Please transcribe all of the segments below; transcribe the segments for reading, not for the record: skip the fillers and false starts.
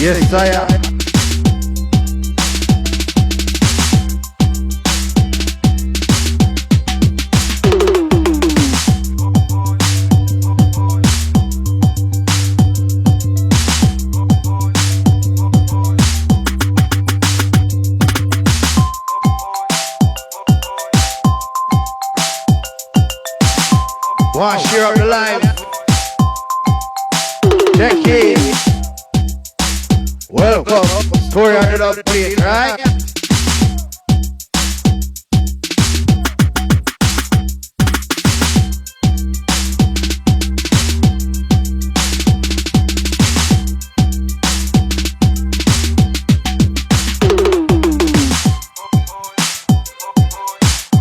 Yes, I am. Want to share up the live? Check it. Welcome. Story on the Dubplate, right?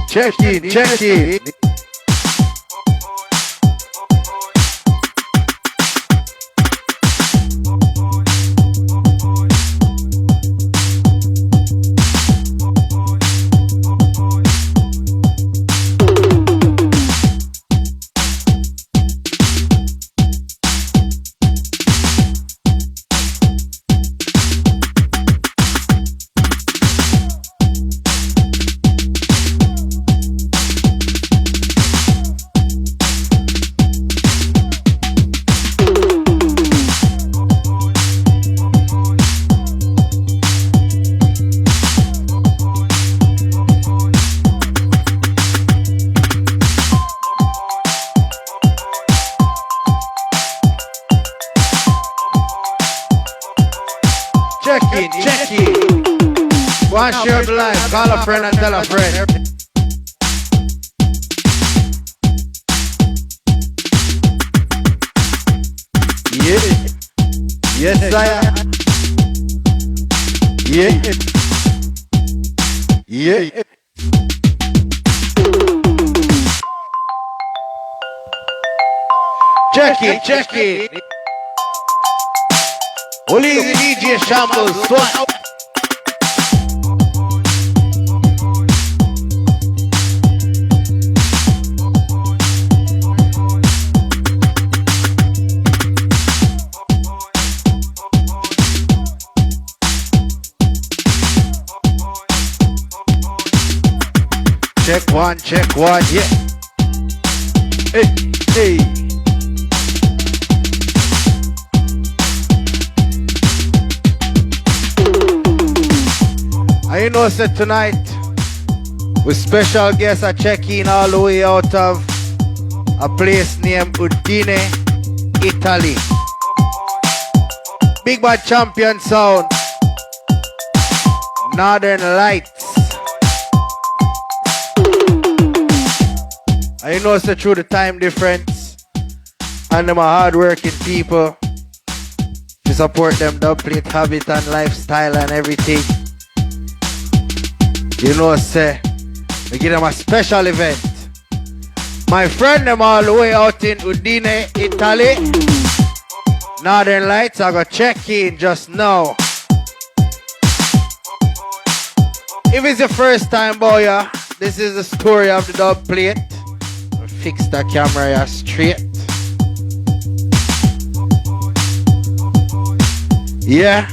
Check it, check it. Check it. Go and share the live. Call a friend and tell a friend. Yeah. Yes, I am. Yeah. Yeah. Check it, check it. Only the DJ Shambles, swat. Check one, yeah. Hey. And you know, so tonight, with special guests are checking all the way out of a place named Udine, Italy. Big Bad Champion sound. Northern Lights. And you know, so through the time difference, and them are hard-working people to support them Dubplate habit and lifestyle and everything. You know, say, we give them a special event. My friend, them all the way out in Udine, Italy. Northern Lights, I got check in just now. If it's your first time, boy, this is the story of the Dubplate. Fix the camera straight. Yeah.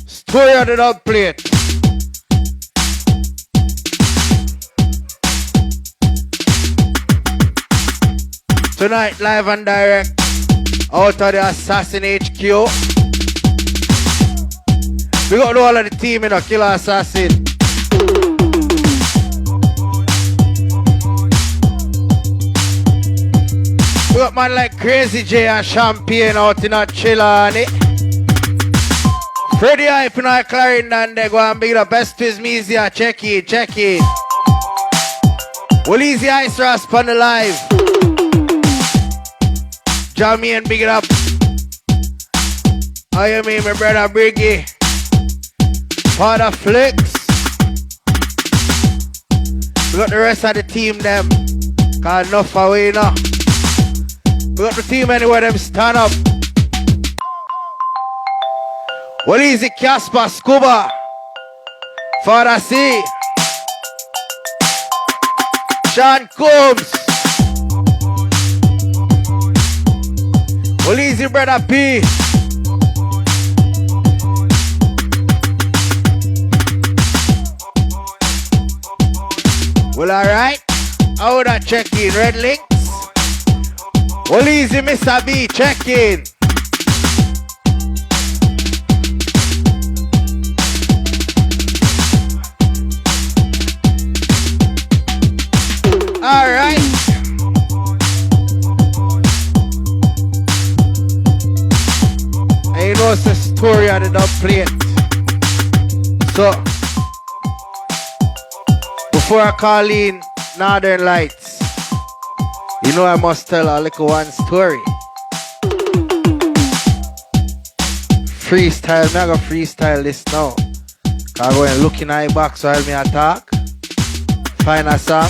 Story of the Dubplate. Tonight, live and direct, out of the Assassin HQ. We got all of the team in a Killer Assassin. We got man like Crazy J and Champagne out in a chiller on it. Freddy Hype in a Clarendon, they go and big the best twist easy. Check it. Well, easy Ice Rasp on the live. Jamie and big it up. I am my brother Briggy. Father Flex. We got the rest of the team them. Cause enough away now. We got the team anywhere them stand up. Well, easy Casper Scuba. Father C. Sean Combs. Well, easy brother P. Well, alright. How that check in? Red links? Well, easy, Mr. B. Check in. Alright. And you know it's the story of the Dubplate. So, before I call in Northern Lights, you know I must tell a little one story. Freestyle, I'm gonna freestyle this now. I go and look in my box while me attack. Find a song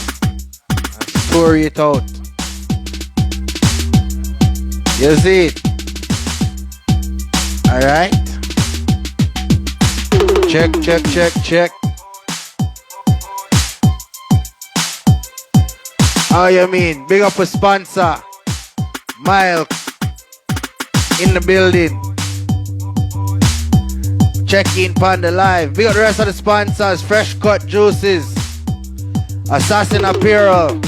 and story it out. You see it? Alright? Check. How you mean? Big up a sponsor. Mile in the building. Check in Panda Live. Big up the rest of the sponsors. Fresh Cut Juices. Assassin Apparel.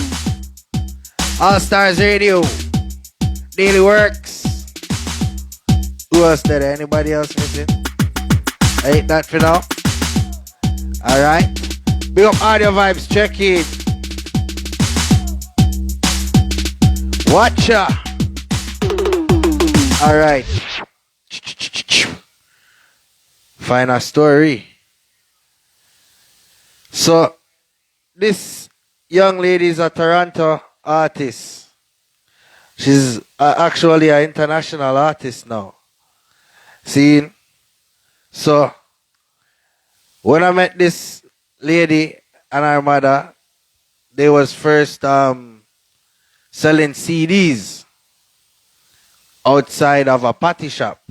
All Stars Radio. Daily Works. Who else there? Anybody else missing? I hate that for now. Alright. Big up Audio Vibes. Check in. Watcha. Alright. Find a story. So, this young lady is a Toronto artist. She's actually an international artist now. See? So, when I met this lady and her mother, they was first selling CDs outside of a party shop.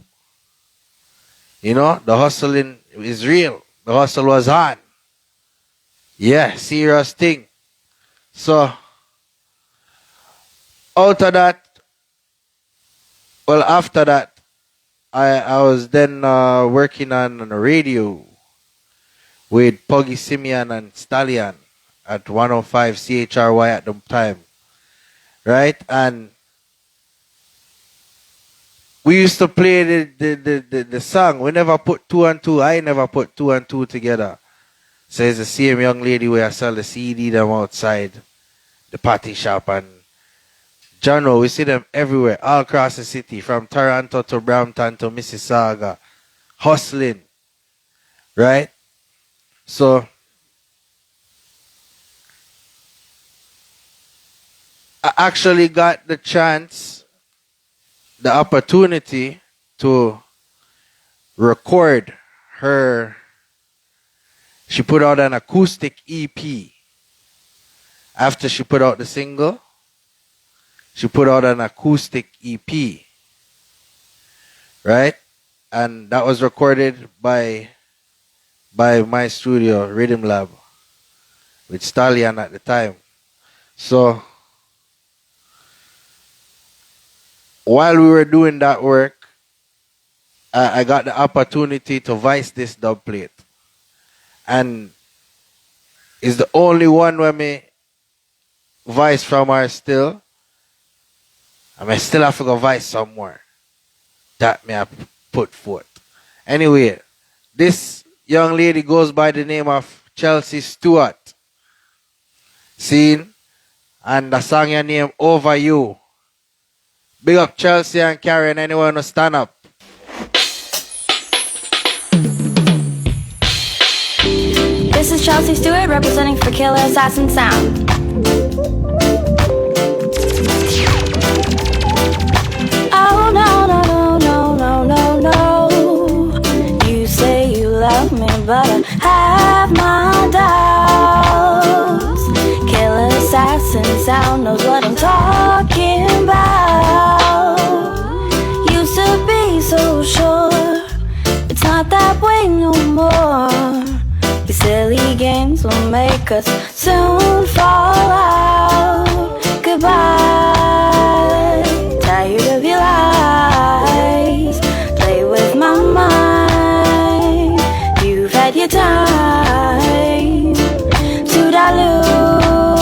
You know, the hustling is real. The hustle was on. Yeah, serious thing. So, out of that, well, after that, I was then working on a radio with Puggy Simeon and Stallion at 105 CHRY at the time. Right? And we used to play the song. We never put two and two. I never put two and two together. So it's the same young lady where I sell the CD them outside the party shop. And general, we see them everywhere, all across the city, from Toronto to Brampton to Mississauga, hustling. Right? So I actually got the chance, the opportunity to record her. She put out an acoustic EP. After she put out the single, she put out an acoustic EP. Right? And that was recorded by my studio, Rhythm Lab, with Stallion at the time. So, while we were doing that work, I got the opportunity to voice this Dubplate. And it's the only one where me voice from her still. I may still have to go voice somewhere. That me I put forth. Anyway, this young lady goes by the name of Chelsea Stewart. Seen? And the song your name Over You. Big up Chelsea and Karen, anyone who stand up. This is Chelsea Stewart representing for Killer Assassin Sound. Oh no, no, no, no, no, no, no. You say you love me, but I have my doubts. Killer Assassin Sound knows what I'm talking about. Used to be so sure, it's not that way no more. These silly games will make us soon fall out. Goodbye. Tired of your lies. Play with my mind. You've had your time to dilute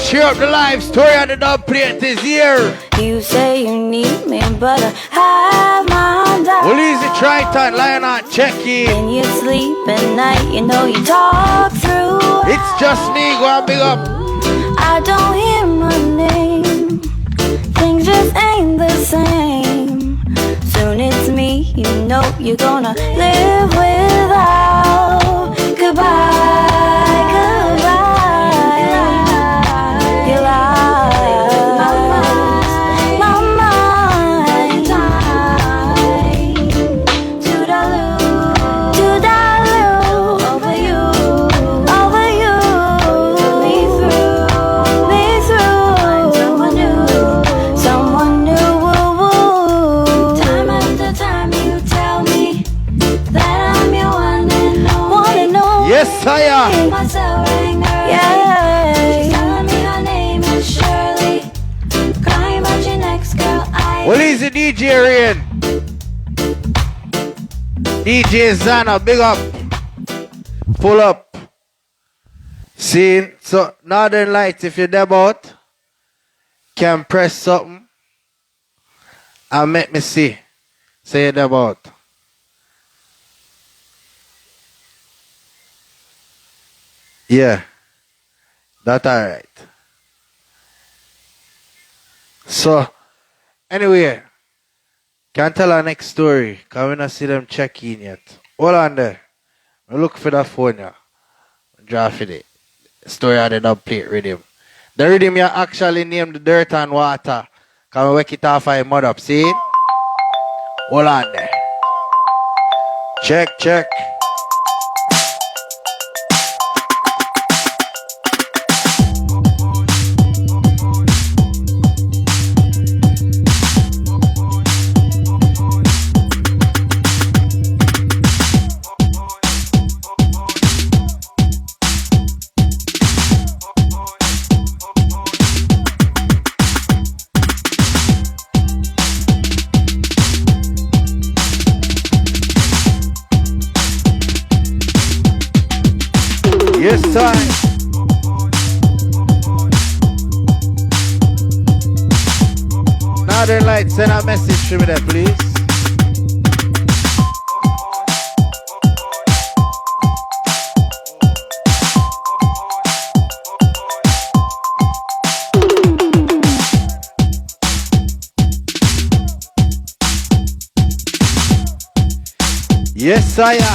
cheer up the live story of the Dubplate is here. You say you need me, but I have my doubts. Well, easy, Triton, Lionheart, check in. When you sleep at night, you know you talk through. It's just me, go and big up. I don't hear my name. Things just ain't the same. Soon it's me, you know you're gonna live without. Goodbye, goodbye. Your lies, my mind. To dilute over you. Me through. Someone new. Time after time you tell me that I'm your one and only. Yes, sire. She's telling me her name is Shirley. Crying about your next girl. Well, easy, DJ Rain. DJ Zana, big up. Pull up. See, so Northern Lights, if you're there out, can press something and make me see. Say you're there out. Yeah, that's alright. So, anyway, can't tell our next story, because we not see them check in yet. Hold on there. I look for that phone, yeah. Draw for the story of the Dubplate rhythm. The rhythm you actually named the Dirt and Water. Can we wake it off and mud up, see? Hold on there. Check. Yes, time. Northern Lights, send a message to me there, please. Yes, sire.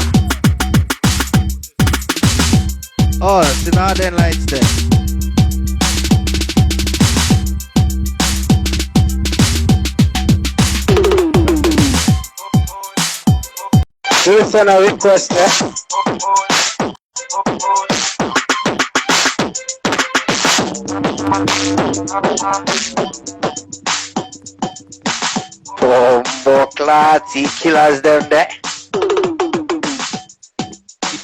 Oh, it's the Northern Lights there. You send a request there. Oh, more classy killers them there.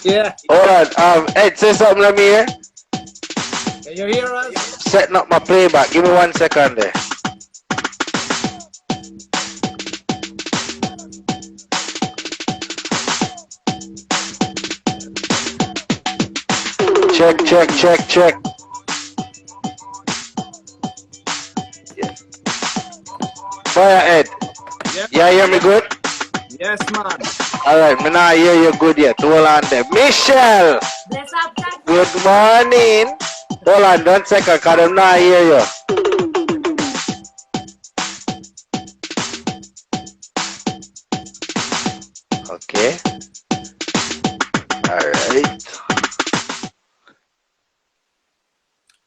Yeah. Hold on, Ed, say something to me here. Can you hear us? Setting up my playback. Give me 1 second there. Check. Fire, Ed. Yeah. You hear me good? Yes, man. Alright, me not hear you good yet. Hold on there. Michelle! Good morning. Hold on 1 second, because I'm not hear you. Okay. Alright.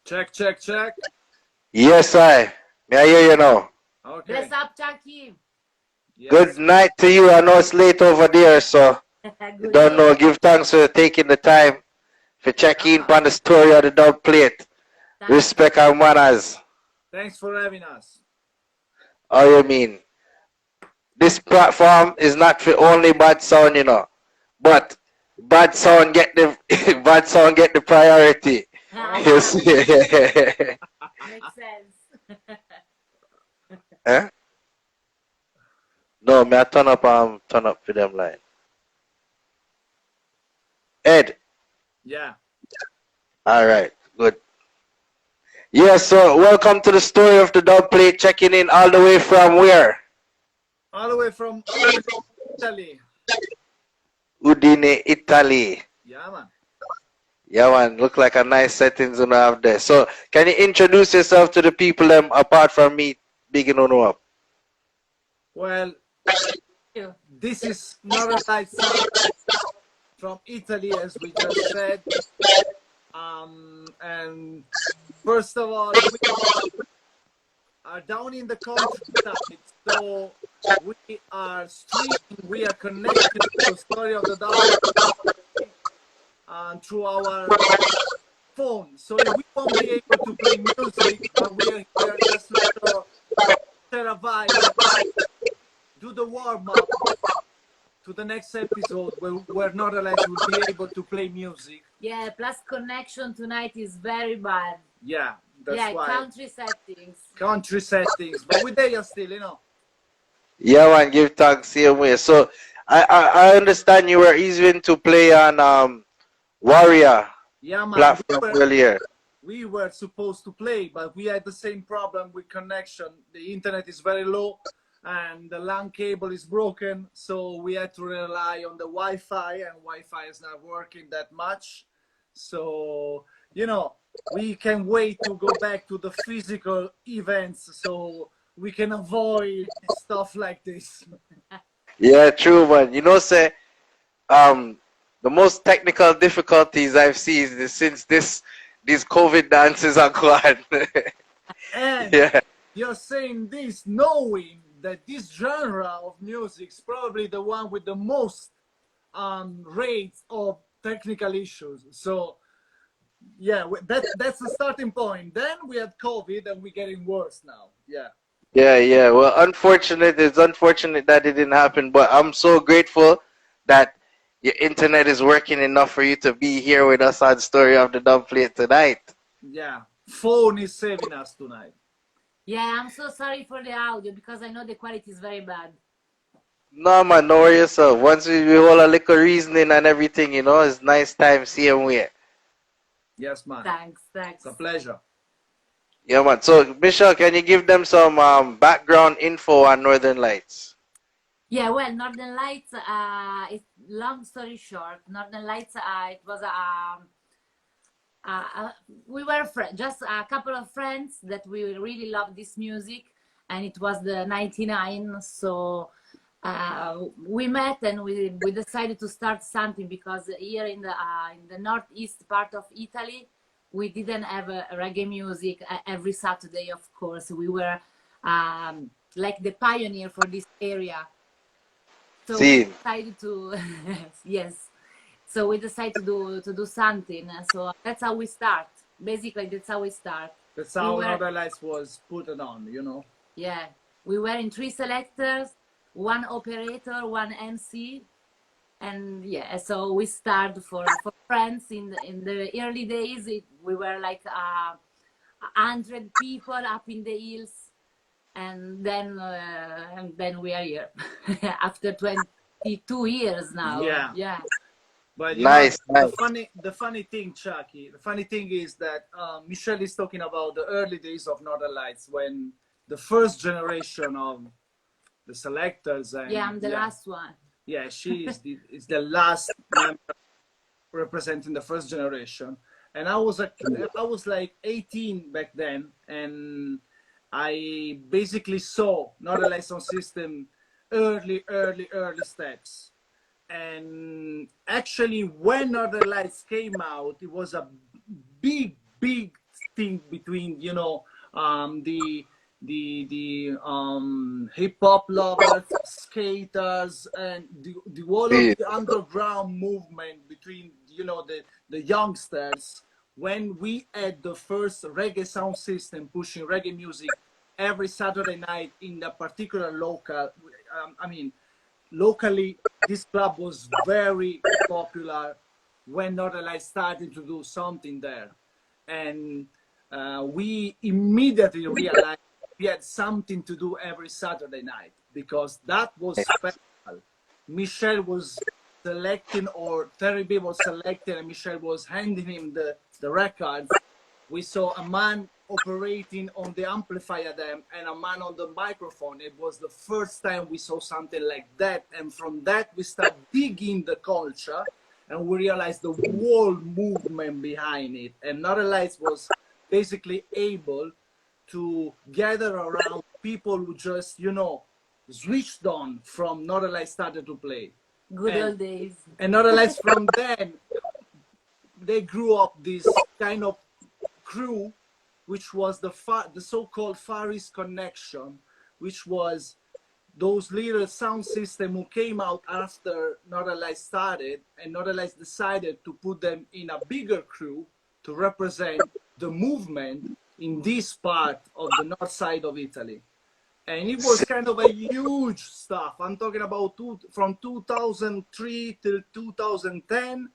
Check. Yes, may I hear you now? Okay. Bless up, Jackie. Yes. Good night to you. I know it's late over there, so you don't know. Give thanks for taking the time for checking on the story of the Dubplate. Respect our manners. Thanks for having us. How you mean? This platform is not for only bad sound, you know, but bad sound get the bad sound get the priority. You see? Makes sense. Eh? No, may I turn up for them line. Ed. Yeah. All right, good. Yes, so welcome to the story of the Dubplate, checking in all the way from where? All the way from Italy. Udine, Italy. Yeah, man. Yeah, man, look like a nice settings you have there. So, can you introduce yourself to the people apart from me, bigging on up? Well, You. this is Northern Light Sound from Italy, as we just said. And first of all, we are down in the countryside, so we are streaming, we are connected to the story of the dog through our phone. So we won't be able to play music, but we are here just to share a vibe, do the warm up to the next episode where Northern Lights will be able to play music. Yeah, plus connection tonight is very bad. Yeah, that's Yeah, why. country settings. Country settings, but we're there still, you know. Yeah, man, give thanks same way. So, I understand you were easy to play on Warrior Yeah, man. platform earlier. We were supposed to play, but we had the same problem with connection. The internet is very low and the LAN cable is broken, so we had to rely on the Wi-Fi, and Wi-Fi is not working that much. So, you know, we can wait to go back to the physical events so we can avoid stuff like this. Yeah, true, man. You know, say, the most technical difficulties I've seen is since these COVID dances are gone. And Yeah. you're saying this knowing that this genre of music is probably the one with the most rates of technical issues. So yeah, that's the starting point. Then we had COVID and we're getting worse now. Yeah. Yeah, yeah. Well, it's unfortunate that it didn't happen, but I'm so grateful that your internet is working enough for you to be here with us on Story of the Dubplate tonight. Yeah. Phone is saving us tonight. Yeah, I'm so sorry for the audio because I know the quality is very bad. No, man, no worry yourself. Once we hold a little reasoning and everything, you know, it's nice time seeing we. Yes, man. Thanks. It's a pleasure. Yeah, man. So, Michelle, can you give them some background info on Northern Lights? Yeah, well, Northern Lights, it's long story short, Northern Lights, it was we were just a couple of friends that we really loved this music, and it was the 99, so we met and we decided to start something because here in the northeast part of Italy, we didn't have a reggae music every Saturday, of course. We were like the pioneer for this area. So we decided to, yes. So we decided to do something. So that's how we start. Basically, that's how we start. That's how Northern Lights was put on, you know. Yeah, we were in 3 selectors, 1 operator, 1 MC, and yeah. So we started for friends in the early days. We were like 100 people up in the hills. And then we are here after 22 years now. Yeah. But nice. The funny thing, Chucky, the funny thing is that Michelle is talking about the early days of Northern Lights when the first generation of the selectors. And, yeah, I'm the last one. Yeah, she is the last member representing the first generation. And I was like 18 back then, and I basically saw Northern Light Sound System early steps. And actually, when Northern Lights came out, it was a big thing between, you know, the hip hop lovers, skaters, and the whole of the underground movement between, you know, the youngsters. When we had the first reggae sound system pushing reggae music every Saturday night in a particular local, locally, this club was very popular when Northern Lights started to do something there. And we immediately realized we had something to do every Saturday night because that was special. Michelle was selecting, or Terry B was selecting, and Michelle was handing him the records. We saw a man operating on the amplifier them and a man on the microphone. It was the first time we saw something like that, and from that we start digging the culture, and we realized the whole movement behind it. And Northern Lights was basically able to gather around people who just, you know, switched on from Northern Lights started to play. Good old days. And Northern Lights from then, they grew up this kind of crew, which was the so-called Far East Connection, which was those little sound system who came out after Northern Lights started, and Northern Lights decided to put them in a bigger crew to represent the movement in this part of the north side of Italy. And it was kind of a huge stuff. I'm talking about from 2003 till 2010.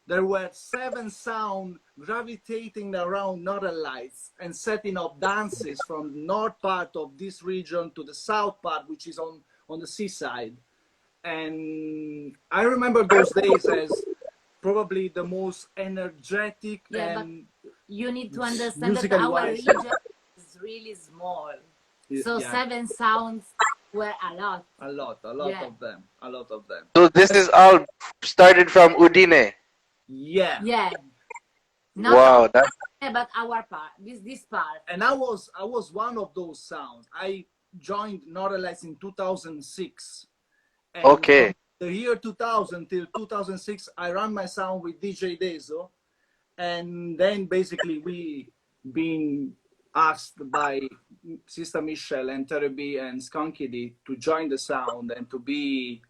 There were 7 sound gravitating around Northern Lights and setting up dances from the north part of this region to the south part, which is on the seaside. And I remember those days as probably the most energetic and you need to understand that our region is really small. So 7 sounds were a lot. A lot of them. So this is all started from Udine. Yeah. Yeah. Not Wow, that's but our part, this part. And I was one of those sounds. I joined Northern Lights in 2006. And okay. From the year 2000 till 2006, I ran my sound with DJ Deso, and then basically we been asked by Sister Michelle and Terry B and Skunky D to join the sound and to be,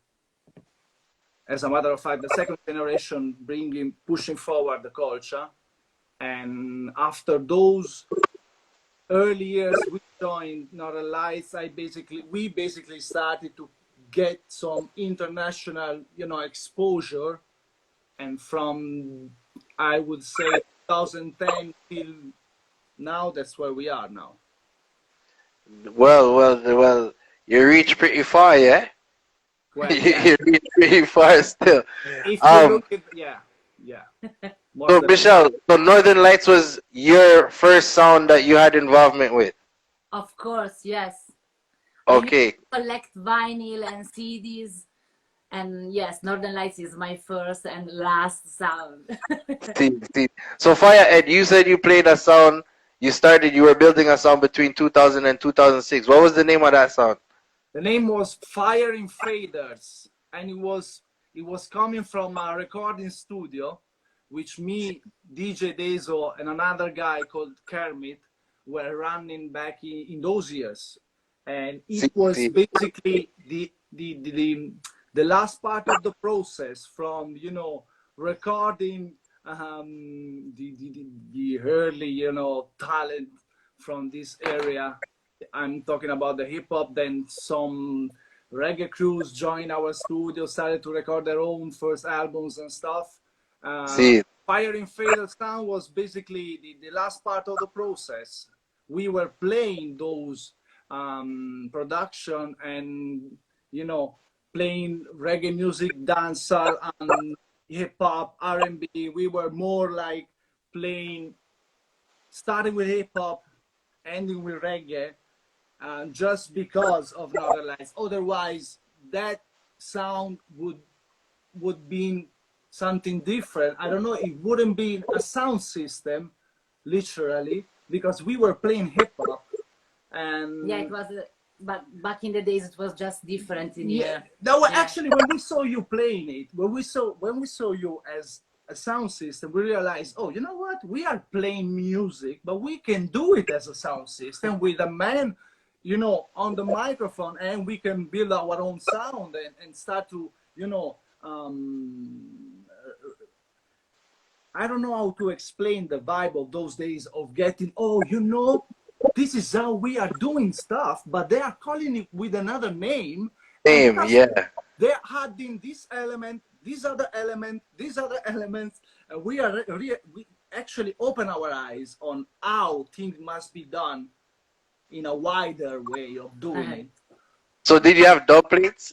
as a matter of fact, the second generation pushing forward the culture. And after those early years, we joined Northern Lights. We basically started to get some international, you know, exposure. And from, I would say, 2010 till now, that's where we are now. Well, you reach pretty far, yeah? Well, You reach pretty far still. If you look at, yeah. So Michelle, so Northern Lights was your first sound that you had involvement with? Of course, yes. Okay. I collect vinyl and CDs, and yes, Northern Lights is my first and last sound. see. So Fire Ed, you said you played a sound. You were building a sound between 2000 and 2006. What was the name of that sound? The name was Fire in Faders, and it was coming from a recording studio, which me, DJ Deso, and another guy called Kermit were running back in those years. And it was basically the last part of the process from, you know, recording the early, you know, talent from this area. I'm talking about the hip hop. Then some reggae crews joined our studio, started to record their own first albums and stuff. Fire in Fatal Sound was basically the last part of the process. We were playing those production and, you know, playing reggae music, dancehall, and hip hop, R&B. We were more like playing, starting with hip hop, ending with reggae, just because of Northern Lights. Otherwise, that sound would be something different. I don't know, it wouldn't be a sound system, literally, because we were playing hip hop. And yeah, it was, but back in the days it was just different in here. No, actually, when we saw you playing it, when we saw you as a sound system, we realized, oh, you know what? We are playing music, but we can do it as a sound system with a man, you know, on the microphone, and we can build our own sound and start to, you know, I don't know how to explain the vibe of those days of getting, oh, you know, this is how we are doing stuff, but they are calling it with another name. Yeah. They're adding this element, this other element, these other elements, and we actually open our eyes on how things must be done in a wider way of doing it. So did you have dubplates?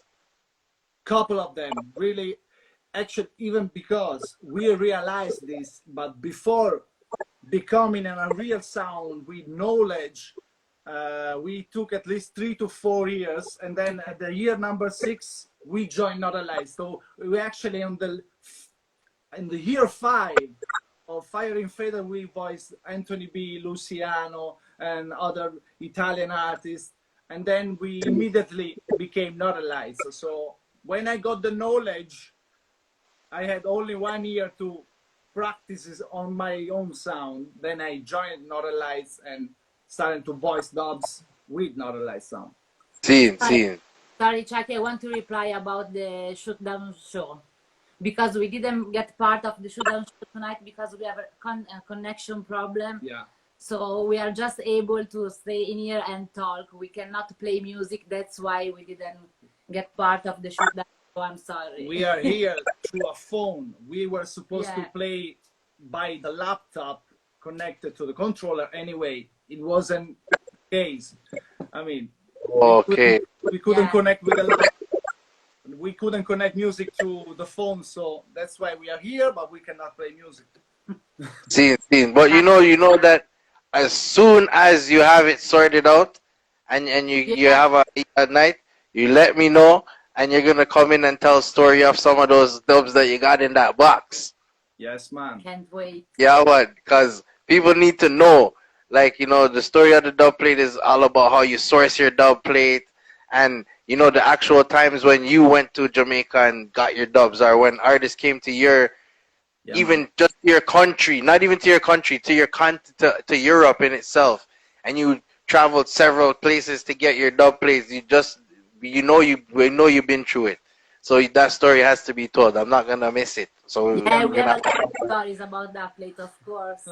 Couple of them, really. Actually, even because we realized this, but before becoming a real sound with knowledge, we took at least 3 to 4 years, and then at the year number 6 we joined Northern Lights. So we actually in the year 5 of Fire in Fader, we voiced Anthony B, Luciano, and other Italian artists, and then we immediately became Northern Lights. So when I got the knowledge, I had only 1 year to practice on my own sound. Then I joined Northern Lights and started to voice dubs with Northern Lights sound. Sorry, Chucky, I want to reply about the Shootdown show. Because we didn't get part of the Shootdown show tonight because we have a connection problem. Yeah. So we are just able to stay in here and talk. We cannot play music. That's why we didn't get part of the Shootdown show. I'm sorry. We are here through a phone. We were supposed to play by the laptop connected to the controller anyway. It wasn't the case. I mean, we couldn't connect with the laptop. We couldn't connect music to the phone, so that's why we are here, but we cannot play music. But you know that as soon as you have it sorted out and you have a night, you let me know, and you're gonna come in and tell a story of some of those dubs that you got in that box. Yes, man. Can't wait. Yeah, what? Because people need to know, like, the story of the dub plate is all about how you source your dub plate, and the actual times when you went to Jamaica and got your dubs, or when artists came to your, even just your country, not even to your country, to your to Europe in itself, and you traveled several places to get your dub plates. We know you've been through it, so that story has to be told. I'm not gonna miss it. So we have a lot of stories about that plate, of course.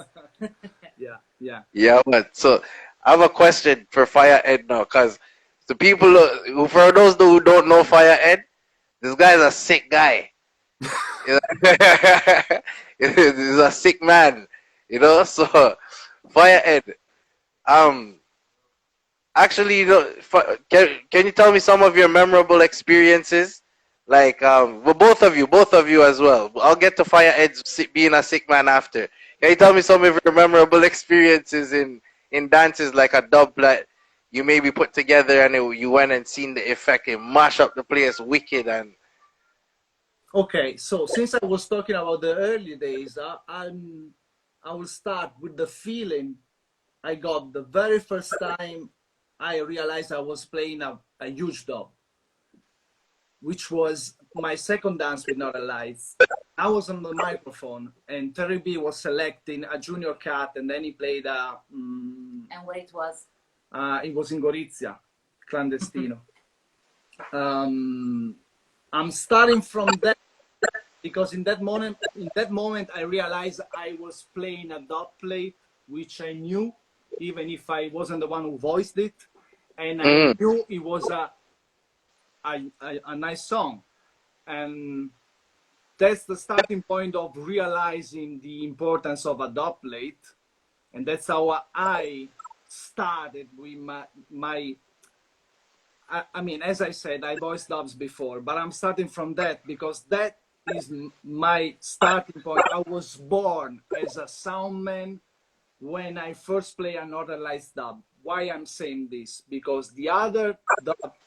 Yeah. But so I have a question for Fire Ed now, because the people for those who don't know Fire Ed, this guy's a sick guy. He's a sick man, So Fire Ed, actually, can you tell me some of your memorable experiences? Like, both of you as well. I'll get to Fire Ed being a sick man after. Can you tell me some of your memorable experiences in dances, like a dub that you maybe put together and you went and seen the effect and mash up the place wicked? And okay, so since I was talking about the early days, I will start with the feeling I got the very first time I realized I was playing a huge dub, which was my second dance with Northern Lights. I was on the microphone and Terry B was selecting a junior cut, and then he played and where it was? It was in Gorizia, Clandestino. I'm starting from that because in that moment I realized I was playing a Dubplate, which I knew, even if I wasn't the one who voiced it, and I knew it was a nice song, and that's the starting point of realizing the importance of a Dubplate, and that's how I started with my I mean, as I said, I voiced dubs before, but I'm starting from that because that is my starting point. I was born as a soundman when I first play a Northern Lights dub. Why I'm saying this? Because the other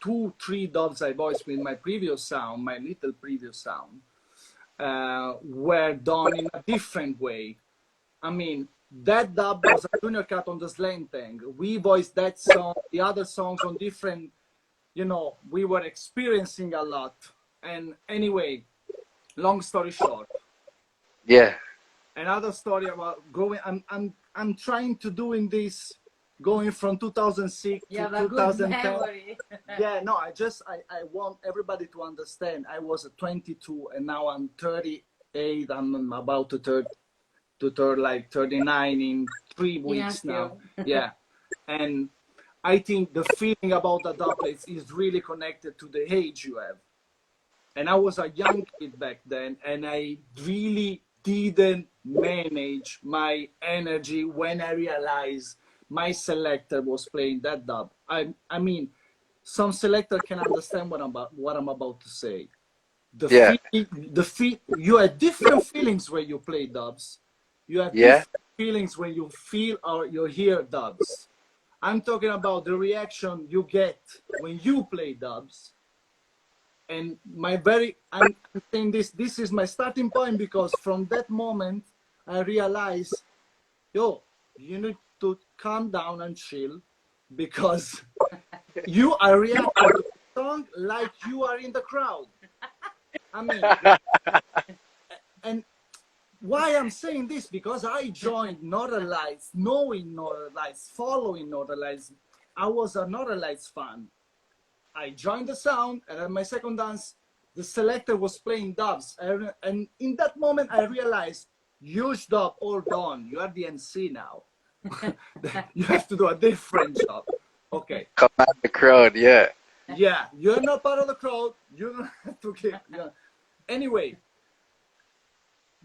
2-3 dubs I voiced with my previous sound, my little previous sound, were done in a different way. I mean, that dub was a junior cut on the slang thing. We voiced that song, the other songs on different, we were experiencing a lot. And anyway, long story short. Yeah. Another story about growing. I'm trying to doing this going from 2006 to 2010. Yeah, no, I want everybody to understand. I was 22 and now I'm 38. I'm about to turn like 39 in 3 weeks now. Yeah, and I think the feeling about the Dubplates is really connected to the age you have. And I was a young kid back then, and I really didn't manage my energy when I realized my selector was playing that dub. I mean, some selector can understand what I'm about to say. You have different feelings when you play dubs. You have feelings when you feel or you hear dubs. I'm talking about the reaction you get when you play dubs. And I'm saying this is my starting point, because from that moment I realized, yo, you need to calm down and chill, because you are reacting to the song like you are in the crowd. I mean, and why I'm saying this, because I joined Northern Lights, knowing Northern Lights, following Northern Lights. I was a Northern Lights fan. I joined the sound, and at my second dance, the selector was playing dubs. And in that moment, I realized, huge dub, all done. You are the MC now. You have to do a different job. Okay. Command the crowd, yeah. Yeah, you're not part of the crowd. You don't have to give. Yeah. Anyway,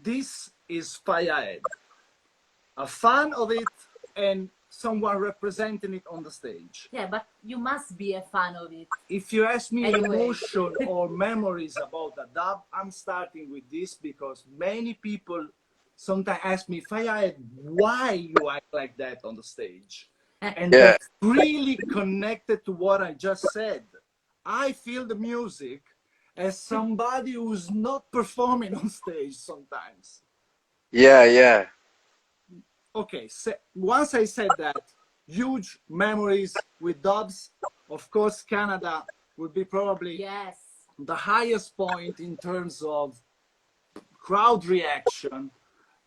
this is Firehead. A fan of it and someone representing it on the stage. Yeah, but you must be a fan of it. If you ask me Anyway. emotion or memories about the dub, I'm starting with this, because many people sometimes ask me, Firehead, why you act like that on the stage? And Yeah. that's really connected to what I just said. I feel the music as somebody who's not performing on stage sometimes. Yeah, yeah. Okay, so once I said that, huge memories with dubs. Of course, Canada would be probably Yes. the highest point in terms of crowd reaction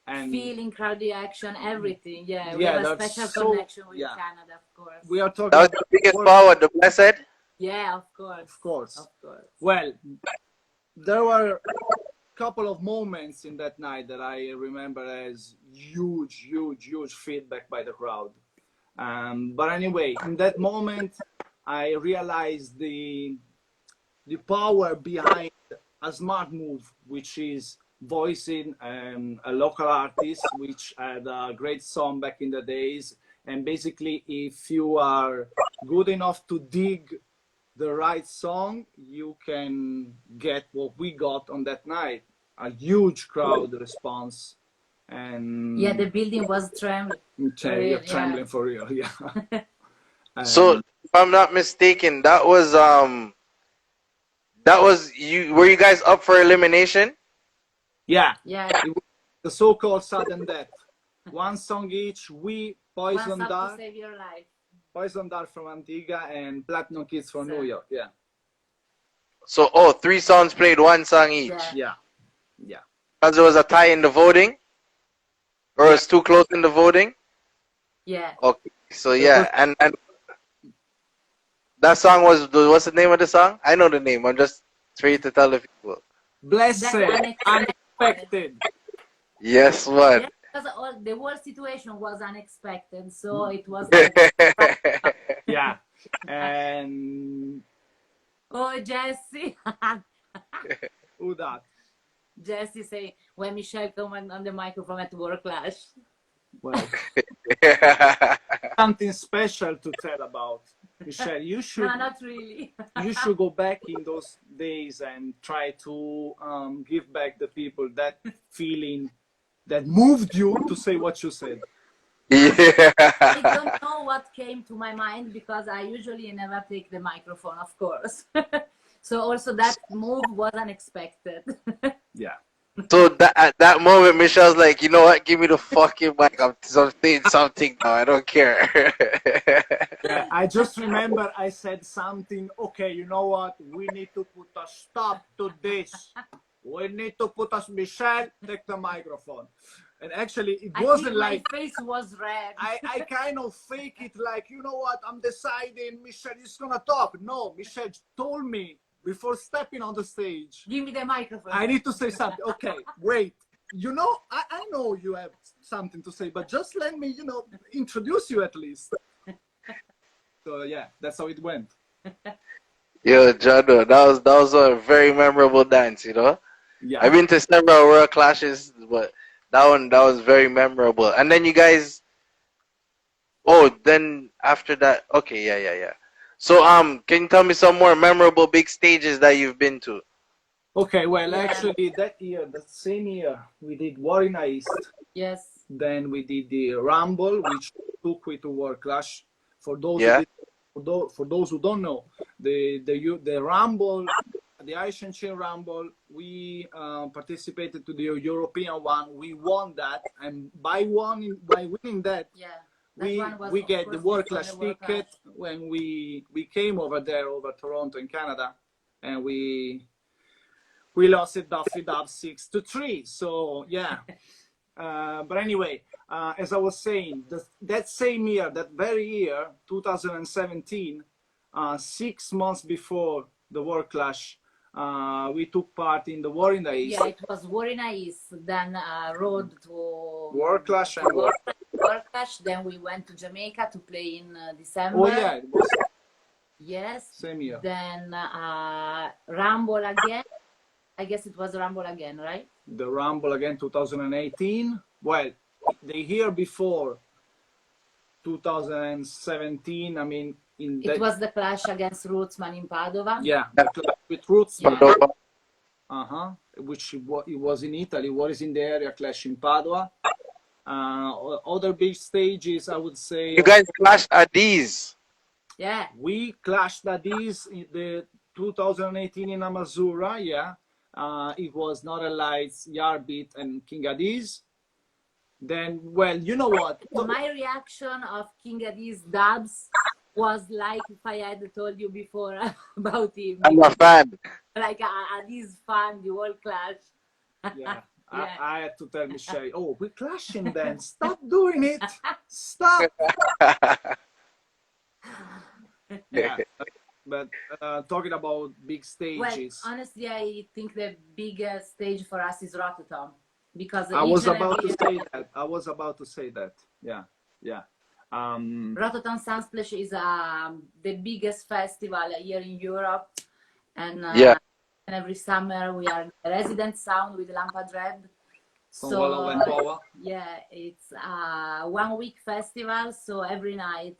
and Feeling, crowd reaction, everything. Yeah, we Yeah, have a that's special so- connection with yeah. Canada, of course. we are talking That was about the biggest world- power, the blessed. Yeah, of course. Of course. Of course. Well, there were a couple of moments in that night that I remember as huge, huge, huge feedback by the crowd. But anyway, in that moment, I realized the power behind a smart move, which is voicing a local artist, which had a great song back in the days. And basically, if you are good enough to dig the right song, you can get what we got on that night, a huge crowd response. And Yeah, the building was trembling. you're Yeah. trembling for real, yeah. So if I'm not mistaken, that was you, were you guys up for elimination? Yeah, Yeah. the so-called sudden death. One song each. We, One Poison song to Dart, save your life. Poison Dart from Antigua, and Platinum Kids from New York. Yeah, So 3 songs played, 1 song each. Yeah. yeah, yeah. Because there was a tie in the voting? Or it's too close in the voting? Yeah. Okay. So yeah, and that song was, what's the name of the song? I know the name. I'm just trying to tell the people. Blessed, That's unexpected. Yes, what? Yeah, because the whole situation was unexpected, so it was Yeah, and oh, Jesse. who that? Jesse say, when Michelle come on the microphone at Work Clash. Well, something special to tell about. Michelle, you should No, not really. you should go back in those days and try to give back the people that feeling that moved you to say what you said. Yeah. I don't know what came to my mind, because I usually never take the microphone, of course. So also that move was unexpected. Yeah. So at that moment, Michelle's like, you know what? Give me the fucking mic. I'm saying something now. I don't care. Yeah, I just remember I said something. Okay, you know what? We need to put a stop to this. We need to put us. Michelle, take the microphone. And actually, it I wasn't think like my face was red. I kind of fake it. Like, you know what? I'm deciding. Michelle is gonna talk. No, Michelle told me before stepping on the stage. Give me the microphone. I need to say something. Okay, wait. You know, I know you have something to say, but just let me, introduce you at least. So yeah, that's how it went. Yo, Jado, that was a very memorable dance, you know? Yeah. I've been to several World Clashes, but that was very memorable. And then you guys, then after that, okay, yeah. So, can you tell me some more memorable big stages that you've been to? Okay, well, Yeah. actually, that same year, we did War in East. Yes. Then we did the Rumble, which took we to World Clash. For those Yeah. for those who don't know, the Rumble, the Asian Chain Rumble, we participated to the European one. We won that, and by winning that, Yeah. That one was, we of get course, the World this on Clash the World ticket Clash. when we came over Toronto in Canada, and we lost it Duffy Dub 6-3. So yeah. But anyway, as I was saying, that same year, that very year, 2017, 6 months before the World Clash, we took part in the War in the East. Yeah, it was War in the East, then road to World Clash and World Clash. Then we went to Jamaica to play in December. Oh yeah, it was Yes. same year. Then Rumble again. I guess it was Rumble again, right? The Rumble again, 2018. Well, the year before, 2017. I mean, It was the clash against Rootsman in Padova. yeah, the clash with Rootsman. Yeah. Which it was in Italy. What is in the area? Clash in Padua. Other big stages, I would say. You guys clashed at these. Yeah. We clashed at these in the 2018 in Amazura. Yeah. It was Northern Lights, Yardbeat, and King Addies. Then, well, you know what? My reaction of King Addies dubs was like if I had told you before about him. I'm a fan. Like Addies fan, the whole clash. Yeah. Yeah. I had to tell Michelle, oh, we're clashing then. Stop doing it. Stop. Yeah. But talking about big Well, stages. honestly, I think the biggest stage for us is Rotterdam because I was each and about every to say that. I was about to say that. Yeah. Yeah. Rotterdam Sunsplash is the biggest festival here in Europe, and Yeah. and every summer we are resident sound with Lampa Dread. From Walla and Power. Yeah, it's a 1 week festival, so every night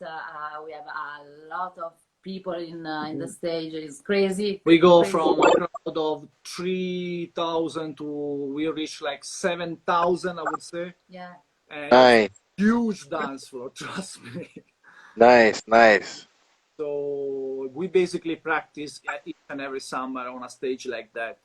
we have a lot of people in the stage. It's crazy. We go Crazy. from a crowd of 3,000 to we reach like 7,000, I would say. Yeah. And Nice. huge dance floor, trust me. Nice. Nice. So we basically practice each and every summer on a stage like that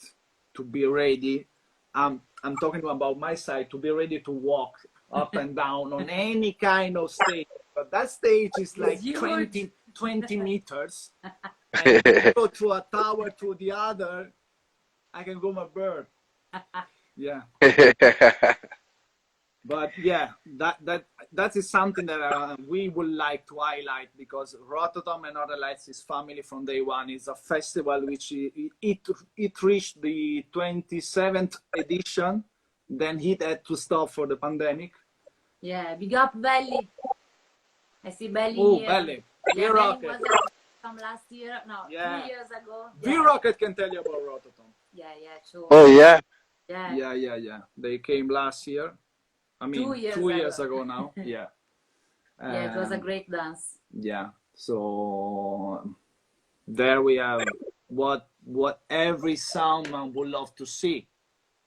to be ready. I'm talking about my side, to be ready to walk up and down on any kind of stage. But that stage is like huge. 20 meters. And if you go to a tower to the other, I can go my bird. Yeah. But yeah, that is something that we would like to highlight, because Rotterdam and Northern Lights is family from day one. It's a festival which it reached the 27th edition, then it had to stop for the pandemic. Yeah, big up Belly. I see Belly Oh, here. Belly. Yeah, V-Rocket. Belly was from last year. No, Yeah. 2 years ago. V-Rocket can tell you about Rotterdam. Yeah, sure. Oh yeah. Yeah. Yeah. They came last year. I mean, 2 years 2 years ago. ago now. Yeah. Yeah, it was a great dance. Yeah. So there we have what every soundman would love to see.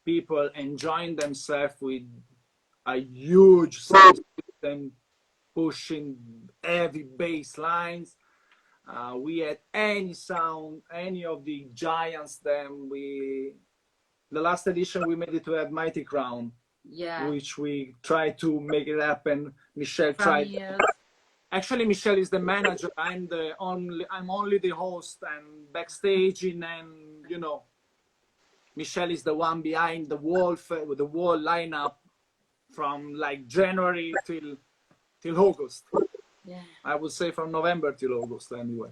People enjoying themselves with a huge sound system, pushing heavy bass lines. We had any sound, any of the giants. Then the last edition we made it to have Mighty Crown. Yeah. Which we tried to make it happen. Michelle From tried. years. Actually, Michelle is the manager. I'm only the host and backstage, and you know, Michelle is the one behind the wall with the wall lineup from like January till August. Yeah. I would say from November till August anyway.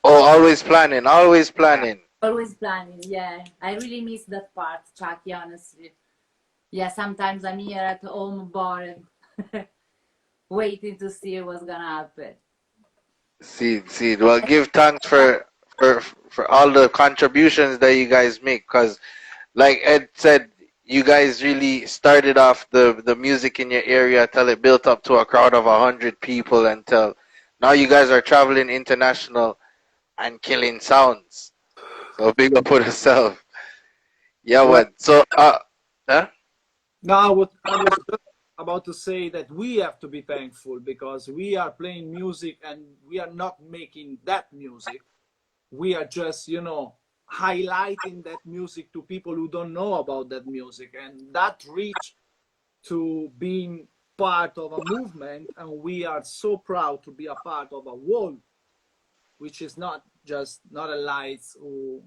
Oh, always planning. Always planning. Always planning. Yeah. I really miss that part, Chucky, honestly. Yeah, sometimes I'm here at home bored, waiting to see what's gonna happen. See. Well, give thanks for all the contributions that you guys make, because, like Ed said, you guys really started off the music in your area till it built up to a crowd of 100 people, until now you guys are traveling international and killing sounds. So big up for yourself. Yeah, what? So, huh? No, about to say that we have to be thankful because we are playing music and we are not making that music. We are just, you know, highlighting that music to people who don't know about that music, and that reach to being part of a movement. And we are so proud to be a part of a world which is not just not a lights who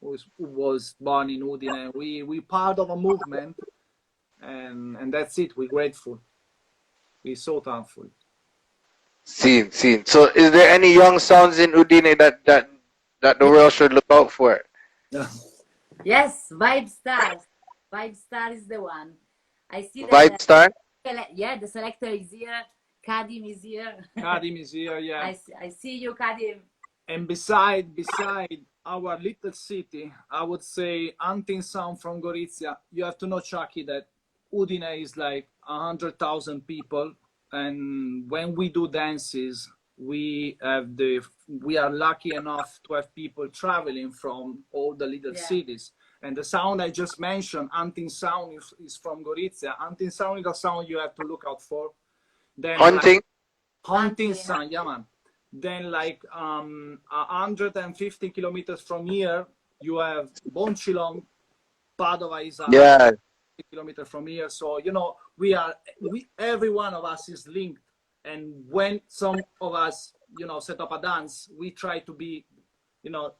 was born in Udine. We part of a movement, and that's it. We're grateful. We're so thankful. Scene. So, is there any young sounds in Udine that the world should look out for? Yes, Vibe Stars. Vibe Star is the one. I see that. Vibe Star? Yeah, the selector is here. Kadim is here. Kadim is here, yeah. I see you, Kadim. And beside our little city, I would say Antin sound from Gorizia. You have to know, Chucky, that Udine is like 100,000 people, and when we do dances, we are lucky enough to have people traveling from all the little cities. And the sound I just mentioned, Antin sound, is from Gorizia. Antin sound is a sound you have to look out for. Then hunting sound, yeah, man. Then, like 150 kilometers from here, you have Boncilon. Padova is 50 kilometers from here. So, you know, every one of us is linked. And when some of us, you know, set up a dance, we try to be, you know,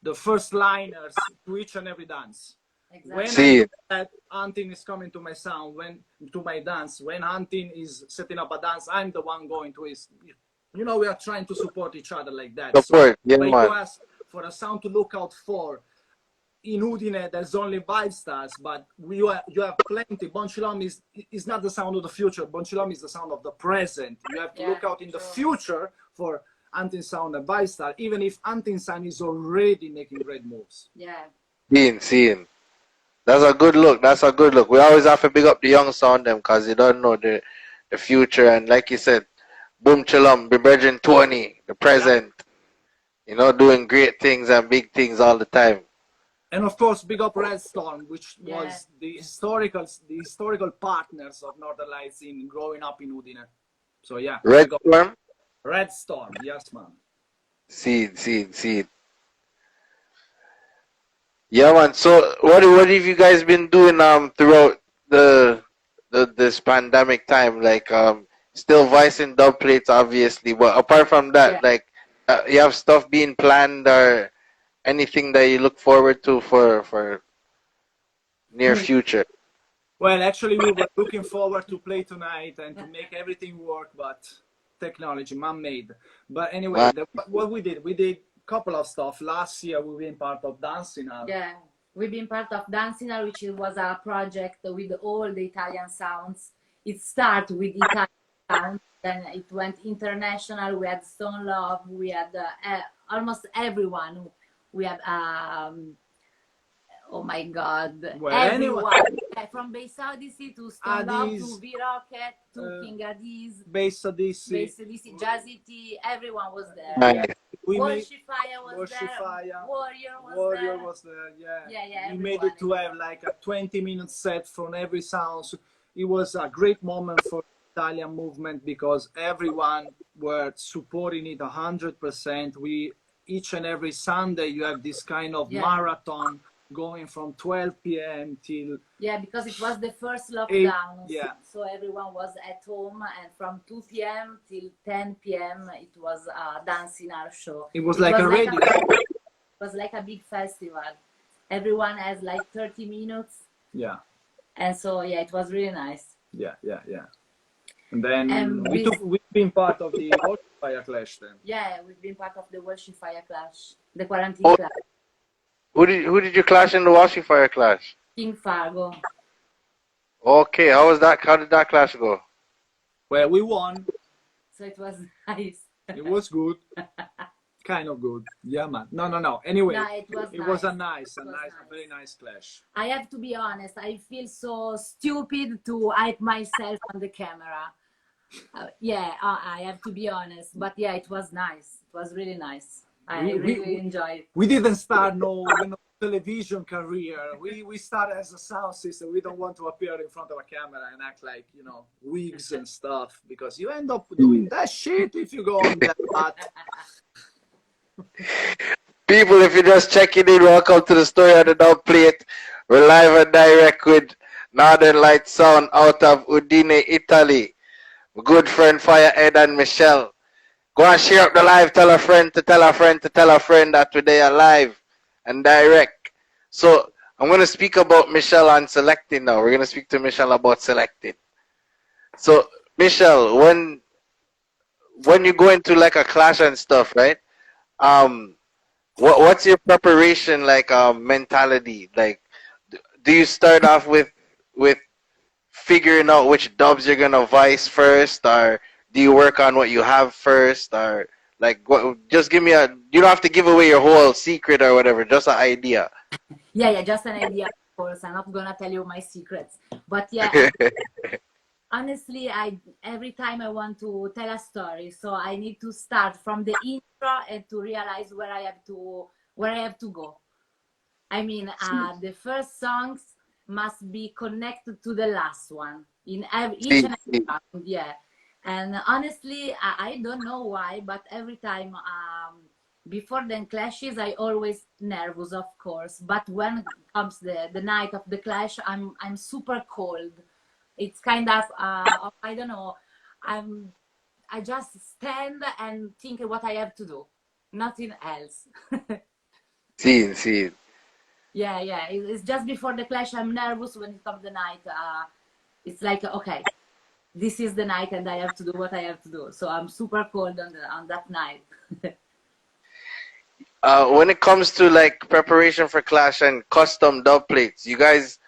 the first liners to each and every dance. Exactly. When that Antin is coming to my sound, to my dance, when Antin is setting up a dance, I'm the one going to his. You know, we are trying to support each other like that. Support, so when you ask for a sound to look out for, in Udine, there's only Vibe Stars, but you have plenty. Boncilom is not the sound of the future. Boncilom is the sound of the present. You have to look out in the future for Antin Sound and Vibe Star, even if Antin Sound is already making great moves. Yeah. Seeing. That's a good look. We always have to big up the young sound them because you don't know the future. And like you said, Boom Chilum, be Brethren 20, the present, you know, doing great things and big things all the time. And of course, big up Red Storm, which was the historical partners of Northern Lights in growing up in Udine. So yeah. Red Storm? Red Storm, yes, man. Seed. Yeah, man. So what have you guys been doing throughout this pandemic time? Like still voicing Dubplate, obviously, but apart from that, like you have stuff being planned or anything that you look forward to for near future? Well, actually, we were looking forward to play tonight and to make everything work, but technology, man-made. But anyway, what we did a couple of stuff. Last year, we've been part of Dancing-Al. Yeah, we've been part of Dancing-Al, which was a project with all the Italian sounds. It started with Italian sounds, then it went international. We had Stone Love, we had almost everyone. We had, oh my God, well, everyone. Anyway. From Bass Odyssey to Stone Love to V-Rocket to King Addies, Bass Odyssey, Jazzy T, everyone was there. Nice. Worshifia was there. Warrior was there. Yeah, we made it to have like a 20-minute set from every sound. So it was a great moment for Italian movement because everyone were supporting it 100%. Each and every Sunday you have this kind of marathon going from 12 p.m. till... Yeah, because it was the first lockdown. So everyone was at home, and from 2 p.m. till 10 p.m. it was a Dancing-Al show. It was like a radio. It was like a big festival. Everyone has like 30 minutes. Yeah. And so, yeah, it was really nice. Yeah. And then we've been part of the Fire Clash then. Yeah, we've been part of the Fire Clash, the Quarantine Clash. Who did you clash in the Fire Clash? King Fargo. Okay, how was that? How did that clash go? Well, we won. So it was nice. It was good. Kind of good. Yeah, man. No. Anyway, it was a very nice clash. I have to be honest. I feel so stupid to hype myself on the camera. I have to be honest. But yeah, it was nice. It was really nice. I really enjoyed it. We didn't start 30 television career. We started as a sound system. We don't want to appear in front of a camera and act like, you know, wigs and stuff, because you end up doing that shit if you go on that path. People, if you're just checking in, welcome to the story of the Dubplate. We're live and direct with Northern Light Sound out of Udine, Italy. My good friend Firehead and Michelle. Go and share up the live. Tell a friend to tell a friend to tell a friend that today are live and direct. So I'm going to speak about Michelle on selecting now. We're going to speak to Michelle about selecting. So Michelle, when you go into like a clash and stuff, right? What's your preparation like mentality? Like, do you start off with figuring out which dubs you're gonna voice first, or do you work on what you have first, or like what? Just give me a. You don't have to give away your whole secret or whatever. Just an idea. Yeah, just an idea. Of course, I'm not gonna tell you my secrets, but yeah. Honestly, every time I want to tell a story, so I need to start from the intro and to realize where I have to go. I mean, the first songs must be connected to the last one in each and every round, yeah. And honestly, I don't know why, but every time before the clashes, I always nervous, of course. But when comes the night of the clash, I'm super cold. It's kind of I don't know. I just stand and think what I have to do, nothing else. See. Yeah. It's just before the clash. I'm nervous when it comes the night. It's like, okay, this is the night, and I have to do what I have to do. So I'm super cold on that night. When it comes to like preparation for clash and custom dub plates, you guys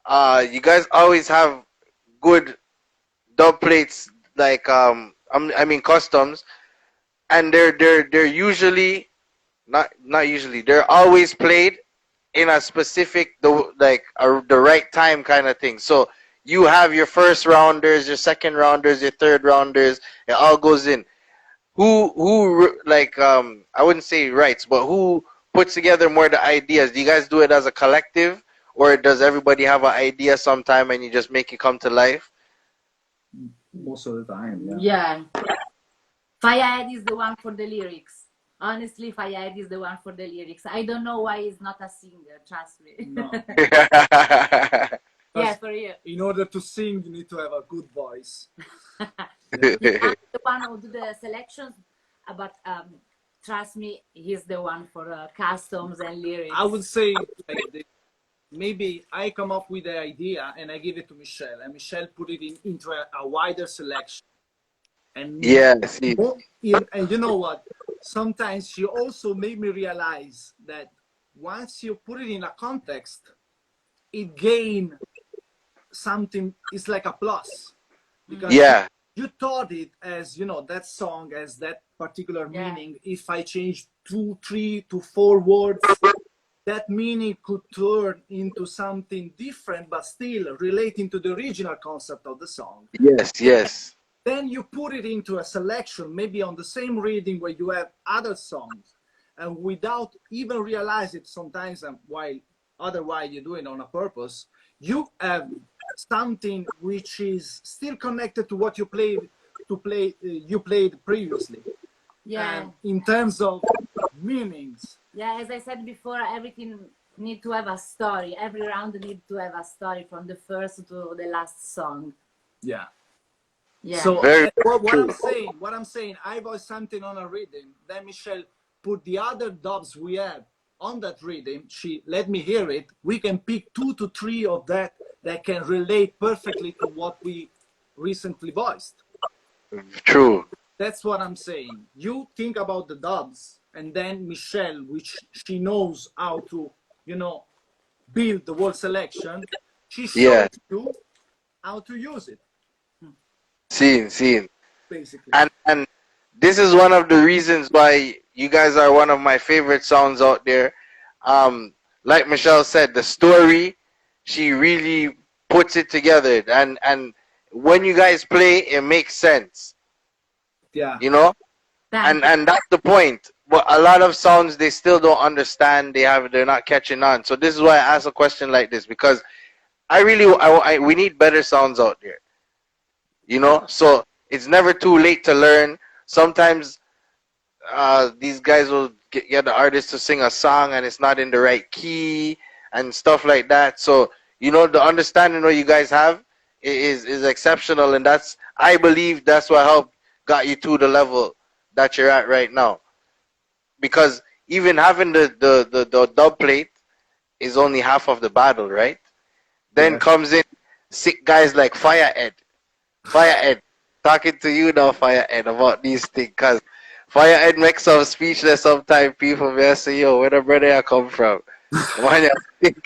always have good dub plates, like I mean customs, and they're usually not usually, they're always played in a specific the right time kind of thing. So you have your first rounders, your second rounders, your third rounders, it all goes in. Who like I wouldn't say writes, but who puts together more the ideas? Do you guys do it as a collective, or does everybody have an idea sometime and you just make it come to life? Most of the time, yeah. Yeah. Firehead is the one for the lyrics. Honestly, Firehead is the one for the lyrics. I don't know why he's not a singer, trust me. No. Yeah, for you. In order to sing, you need to have a good voice. Yeah, I'm the one who do the selections, but trust me, he's the one for customs and lyrics. I would say like this. Maybe I come up with the idea and I give it to Michelle, and Michelle put it into a wider selection. And see. And you know what? Sometimes she also made me realize that once you put it in a context, it gain something. It's like a plus, because you thought it as, you know, that song as that particular meaning. If I change 2, 3 to 4 words, that meaning could turn into something different, but still relating to the original concept of the song. Yes. Then you put it into a selection, maybe on the same reading where you have other songs, and without even realize it sometimes, while otherwise you do it on a purpose, you have something which is still connected to what you played previously. Yeah. In terms of meanings. Yeah, as I said before, everything need to have a story. Every round need to have a story from the first to the last song. Yeah. Yeah. So what I'm saying, I voice something on a rhythm, then Michelle put the other dubs we have on that rhythm. She let me hear it. We can pick 2 to 3 of that can relate perfectly to what we recently voiced. True. That's what I'm saying. You think about the dubs, and then Michelle, which she knows how to, you know, build the whole selection, she shows you how to use it. Seen. Basically. And this is one of the reasons why you guys are one of my favorite songs out there. Like Michelle said, the story, she really puts it together, and when you guys play, it makes sense. Yeah. You know? And that's the point. but a lot of sounds they still don't understand. They're not catching on. So this is why I ask a question like this, because we need better sounds out there. You know, so it's never too late to learn. Sometimes these guys will get the artist to sing a song and it's not in the right key and stuff like that. So you know, the understanding that you guys have is exceptional, and I believe that's what helped got you to the level that you're at right now. Because even having the dub plate is only half of the battle, right? Then comes in sick guys like Fire Ed, talking to you now, Fire Ed, about these things, because Fire Ed makes some speechless sometimes. People may say, yo, where the brother I come from? Why you think?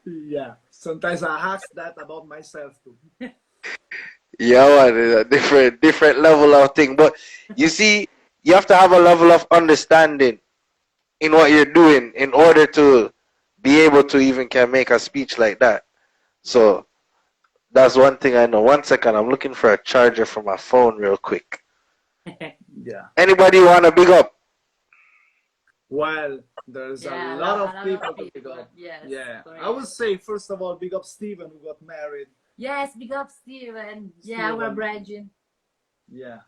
Yeah, sometimes I ask that about myself too. Yeah, man, it's a different level of thing. But you see, you have to have a level of understanding in what you're doing in order to be able to even can make a speech like that. So that's one thing I know. 1 second, I'm looking for a charger for my phone real quick. Yeah. Anybody want to big up? Well, there's a lot of people to big up. Yes, yeah. correct. I would say, first of all, big up Steven, who got married. Yes, big up Steven. Yeah, Steven. we're Bridging. Yeah.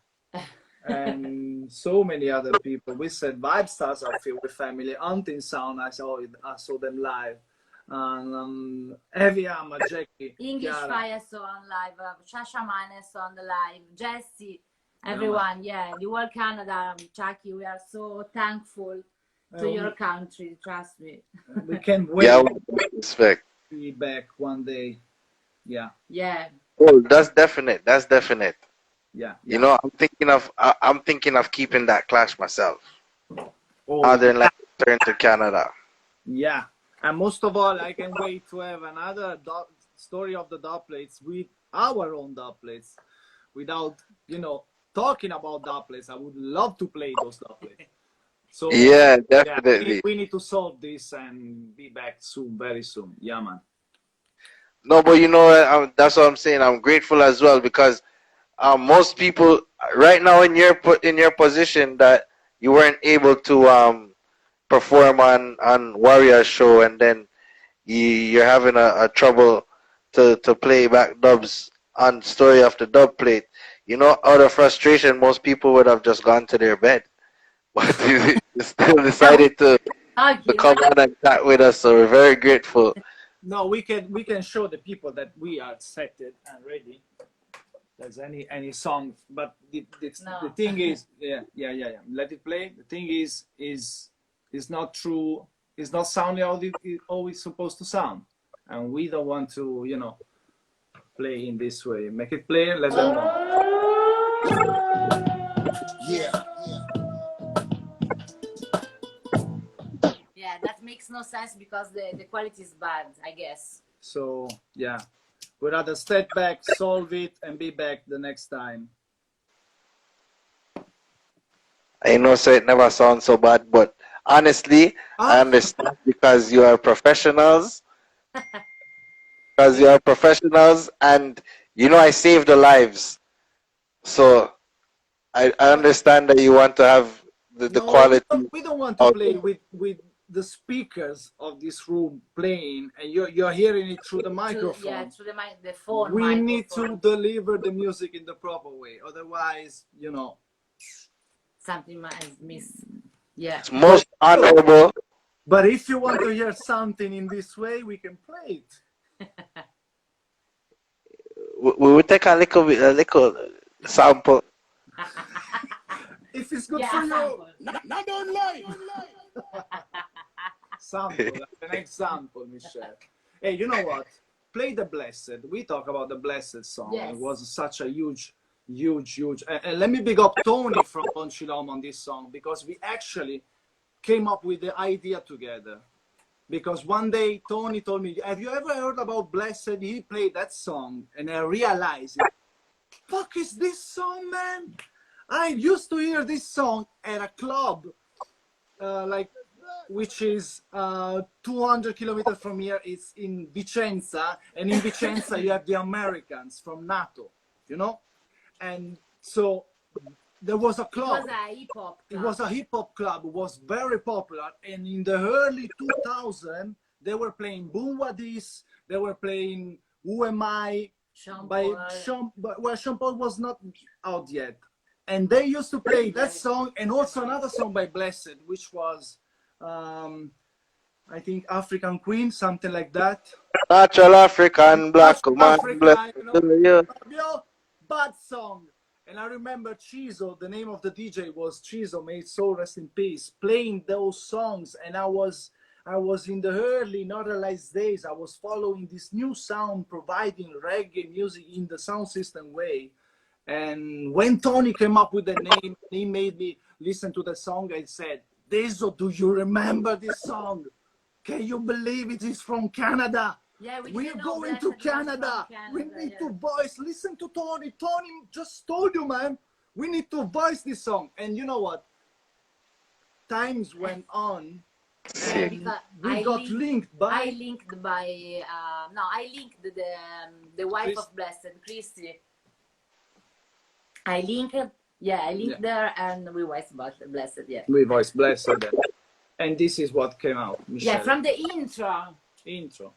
And so many other people. We said Vibe Stars are filled with family. Hunting Sound, I saw them live. And Heavy Hammer, Jackie, English Chiara. Fire saw on live. Shasha Mines on the live. Jesse, everyone. Yeah, the whole Canada, Chucky. We are so thankful to your country. Trust me. We can't wait Yeah, to respect. be back one day. Yeah. Yeah. Oh, that's definite. That's definite. Yeah. You know, I'm thinking of keeping that clash myself. Oh, Other than like turn to Canada. yeah. And most of all, I can wait to have another story of the Dubplates with our own Dubplates. Without, talking about Dubplates, I would love to play those Dubplates. So Yeah, definitely. Yeah, we need to solve this and be back soon, very soon. Yeah, man. No, but you know what? That's what I'm saying. I'm grateful as well because most people right now in your position that you weren't able to perform on Warrior show, and then you're having a trouble to play back dubs on Story of the Dub Plate. You know, out of frustration, most people would have just gone to their bed, but you still decided to come on and chat with us. So we're very grateful. No, we can show the people that we are set and ready. There's any song, but the thing is, yeah. Let it play. The thing is not true. It's not sounding how it's always supposed to sound, and we don't want to, play in this way. Make it play. Let them know. Yeah. Yeah, that makes no sense because the quality is bad, I guess. So yeah, we'd rather step back, solve it, and be back the next time. I know, so it never sounds so bad, but honestly, I understand because you are professionals. Because you are professionals, and I save the lives. So I understand that you want to have the quality. We don't want to play with the speakers of this room playing, and you're hearing it through the microphone. Through the phone. We need to deliver the music in the proper way. Otherwise, something might miss. Yeah. It's most honorable. But if you want to hear something in this way, we can play it. We will take a little sample. If it's good for you. Not online. Sample, like an example, Michelle. Hey, you know what? Play the Blessed. We talk about the Blessed song. Yes. It was such a huge. And let me big up Tony from Don Chilom on this song, because we actually came up with the idea together. Because one day Tony told me, have you ever heard about Blessed? He played that song, and I realized, fuck is this song, man? I used to hear this song at a club, which is 200 kilometers from here. It's in Vicenza, and in Vicenza you have the Americans from NATO, And so there was a It club. was a hip hop It club. was a hip hop club. It was very popular. And in the early 2000, they were playing Boom Wadis. They were playing Who Am I? Sean By Paul. Sean, well, Sean Paul was not out yet. And they used to play that song and also another song by Blessed, which was, I think, African Queen, something like that. Natural African black woman, bless Africa, you know, you. bad song. And I remember Chizo, the name of the DJ was Chizo, may his soul rest in peace, playing those songs. And I was in the early Northernlights days. I was following this new sound, providing reggae music in the sound system way. And when Tony came up with the name, he made me listen to the song and said, Dezo, do you remember this song? Can you believe it is from Canada? Yeah, We're going to Canada. We need to voice. Listen to Tony. Tony just told you, man. We need to voice this song. And you know what? Times went on. And we got linked by. I linked by. No, I linked the wife of Blessed, Christy. I linked. Yeah, I linked there, and we voiced Blessed. Yeah. We voiced Blessed. And this is what came out. Michelle. Yeah, from the intro. Intro.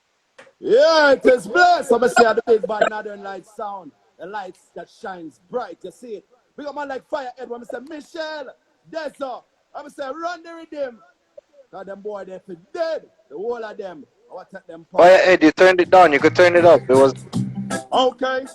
Yeah, it is blessed. I'm say the big bad Northern Lights sound, the lights that shines bright. You see it. Big up man like Firehead. When I say Michelle, Deso, I'm say run the rhythm. Cause them boy they for dead. The whole of them. I want to take them. Firehead, you turned it down. You could turn it up. It was Okay.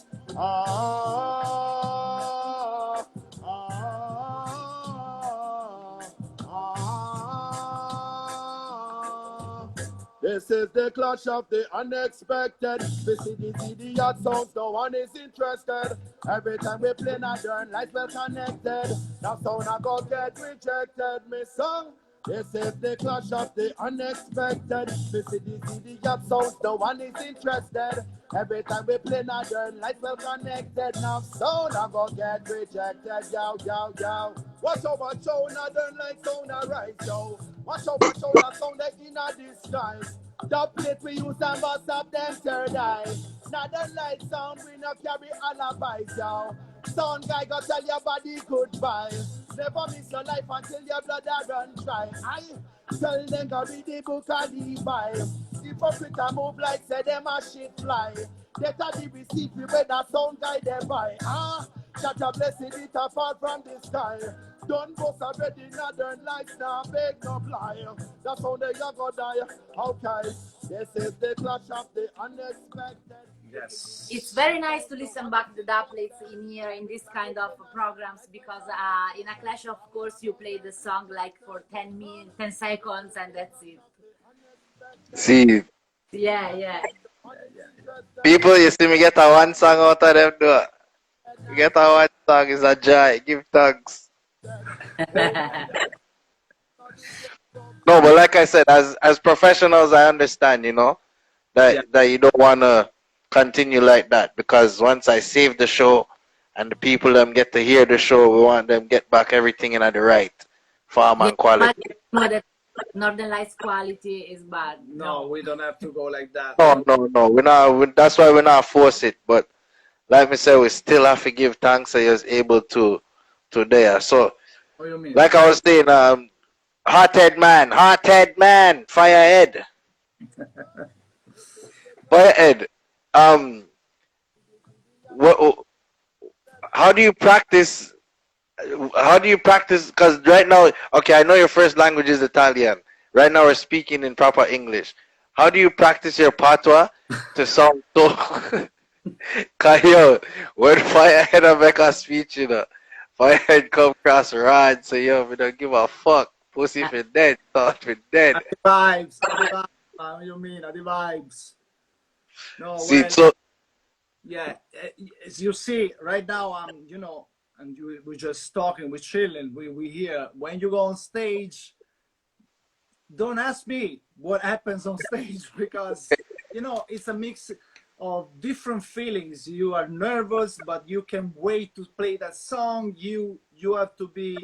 This is the clash of the unexpected. This is the idiot sounds, no one is interested. Every time we play Northern Lights, we're connected. Now sound I go get rejected, me song. This is the clash of the unexpected. This is the idiot sounds, no one is interested. Every time we play Northern Lights, we're connected. Now sound I go get rejected, yo, yo, yo. Watch over show, Northern Lights sound alright, yo. Watch over show, that sound they in a disguise. Dubplate we use and bust up them third eye. Northern Lights sound, we no carry alibis, yo. Sound guy go tell your body goodbye. Never miss your life until your blood a run dry. I tell them go read the book of Levi. Hypocrite a move like say them a shit fly. Get a the receipt we where that sound guy they buy. That a blessing it a fall from the sky. Don't bust already, Northern Lights now beg no fly. That's how they go die. Okay, this is the clash of the unexpected. Yes. It's very nice to listen back to the Dubplates in here in this kind of programs because in a clash, of course, you play the song like for 10 minutes, 10 seconds, and that's it. see Yeah. people. You see me get a one song out of them. Do it. You get a one song is a joy. Give thanks. No, but like I said, as professionals, I understand. You know that you don't want to continue like that because once I save the show and the people them get to hear the show, we want them get back everything in at the right form and quality. But Northern Lights quality is bad. No, we don't have to go like that. No. We're not. That's why we're not force it. But like I said, we still have to give thanks that you're able to there. So, What do you mean? like I was saying, Hothead man, Firehead, Firehead. What? How do you practice? Because right now, okay, I know your first language is Italian. Right now, we're speaking in proper English. How do you practice your patois to sound so? Cause yo, when Firehead make a speech, you know, Firehead come across rod, so yo, we don't give a fuck. Pussy for dead, thought for dead. The vibes. What you mean? The vibes. No, See, well, so yeah, as you see right now, you know, and we're just talking, we're chilling, we here. When you go on stage, don't ask me what happens on stage because you know it's a mix of different feelings. You are nervous, but you can wait to play that song. You have to be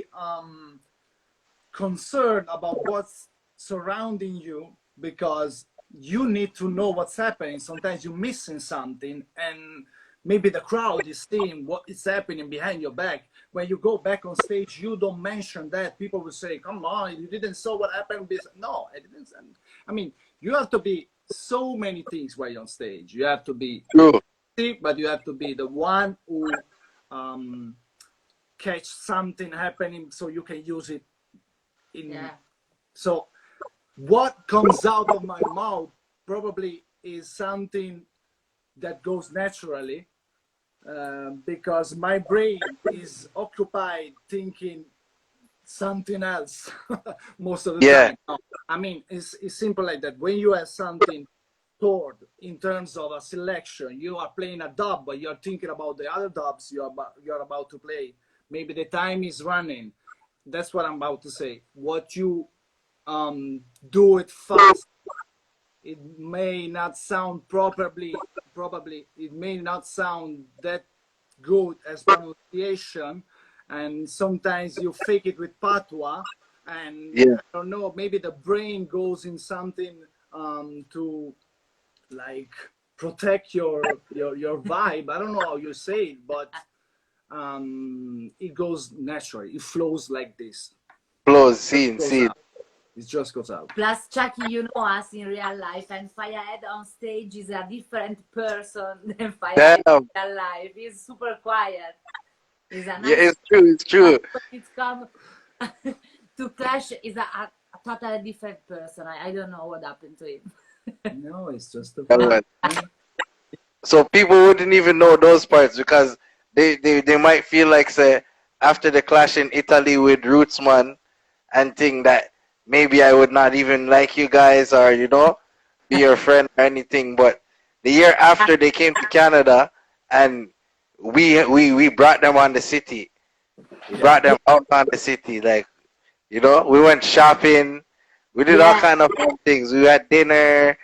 concerned about what's surrounding you because you need to know what's happening. Sometimes you're missing something, and maybe the crowd is seeing what is happening behind your back. When you go back on stage, you don't mention that. People will say, come on, you didn't saw what happened. No, I didn't. I mean, you have to be so many things while you're on stage. You have to be True. but you have to be the one who catch something happening so you can use it in. So what comes out of my mouth probably is something that goes naturally, because my brain is occupied thinking something else most of the time. I mean, it's simple like that. When you have something stored in terms of a selection, you are playing a dub, but you're thinking about the other dubs you're about to play. Maybe the time is running. That's what I'm about to say. What you do it fast, it may not sound probably it may not sound that good as pronunciation, and sometimes you fake it with patois, and I don't know, maybe the brain goes in something to like protect your vibe. I don't know how you say it, but it goes naturally. It flows like this. Flows, scene. It just goes out. Plus, Chucky, you know us in real life, and Firehead on stage is a different person than Firehead in real life. He's super quiet. He's a nice it's true. But it's come to Clash is a totally different person. I don't know what happened to him. No, it's just a So people wouldn't even know those parts because they might feel like, say, after the clash in Italy with Rootsman and think that maybe I would not even like you guys or, you know, be your friend or anything. But the year after they came to Canada and we brought them on the city. We brought them out on the city. Like, you know, we went shopping. We did all kind of things. We had dinner,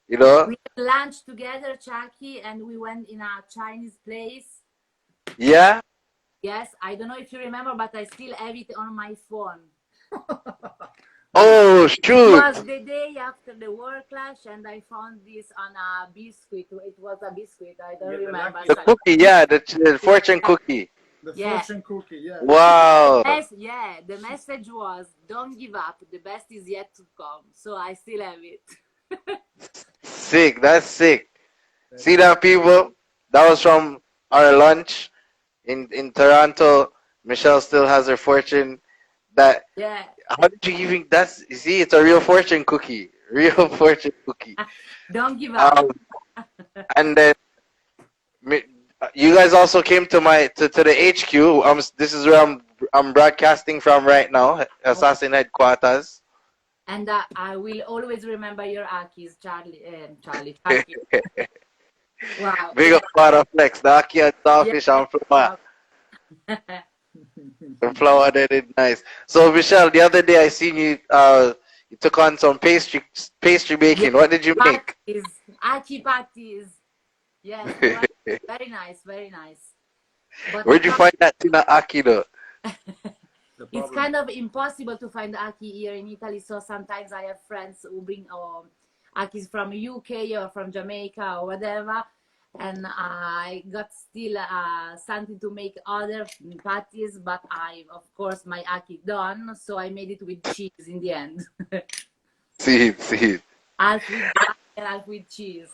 you know. We had lunch together, Chucky, and we went in a Chinese place. Yeah? Yes, I don't know if you remember, but I still have it on my phone. Oh, shoot. It was the day after the war clash, and I found this on a biscuit. It was a biscuit. I don't remember. The cookie, the fortune cookie. The fortune cookie, Wow. The message was, don't give up. The best is yet to come. So I still have it. Sick. That's sick. See that, people? That was from our lunch in Toronto. Michelle still has her fortune. That how did you even? You see, it's a real fortune cookie. Real fortune cookie. Don't give up. And then you guys also came to the HQ. This is where I'm broadcasting from right now, Assassin headquarters. And I will always remember your Akis, Charlie. Wow. Big up Father Flex, the Aki and Starfish and Flower. The flower that is nice. So Michelle, the other day I seen you you took on some pastry baking. What did you make? Aki patties. Yes, very nice, very nice. But where'd you find that Tina Aki though? It's kind of impossible to find Aki here in Italy, so sometimes I have friends who bring Akis from UK or from Jamaica or whatever, and I got still something to make other patties, but of course my Aki done, so I made it with cheese in the end. See. Half with butter and half with cheese.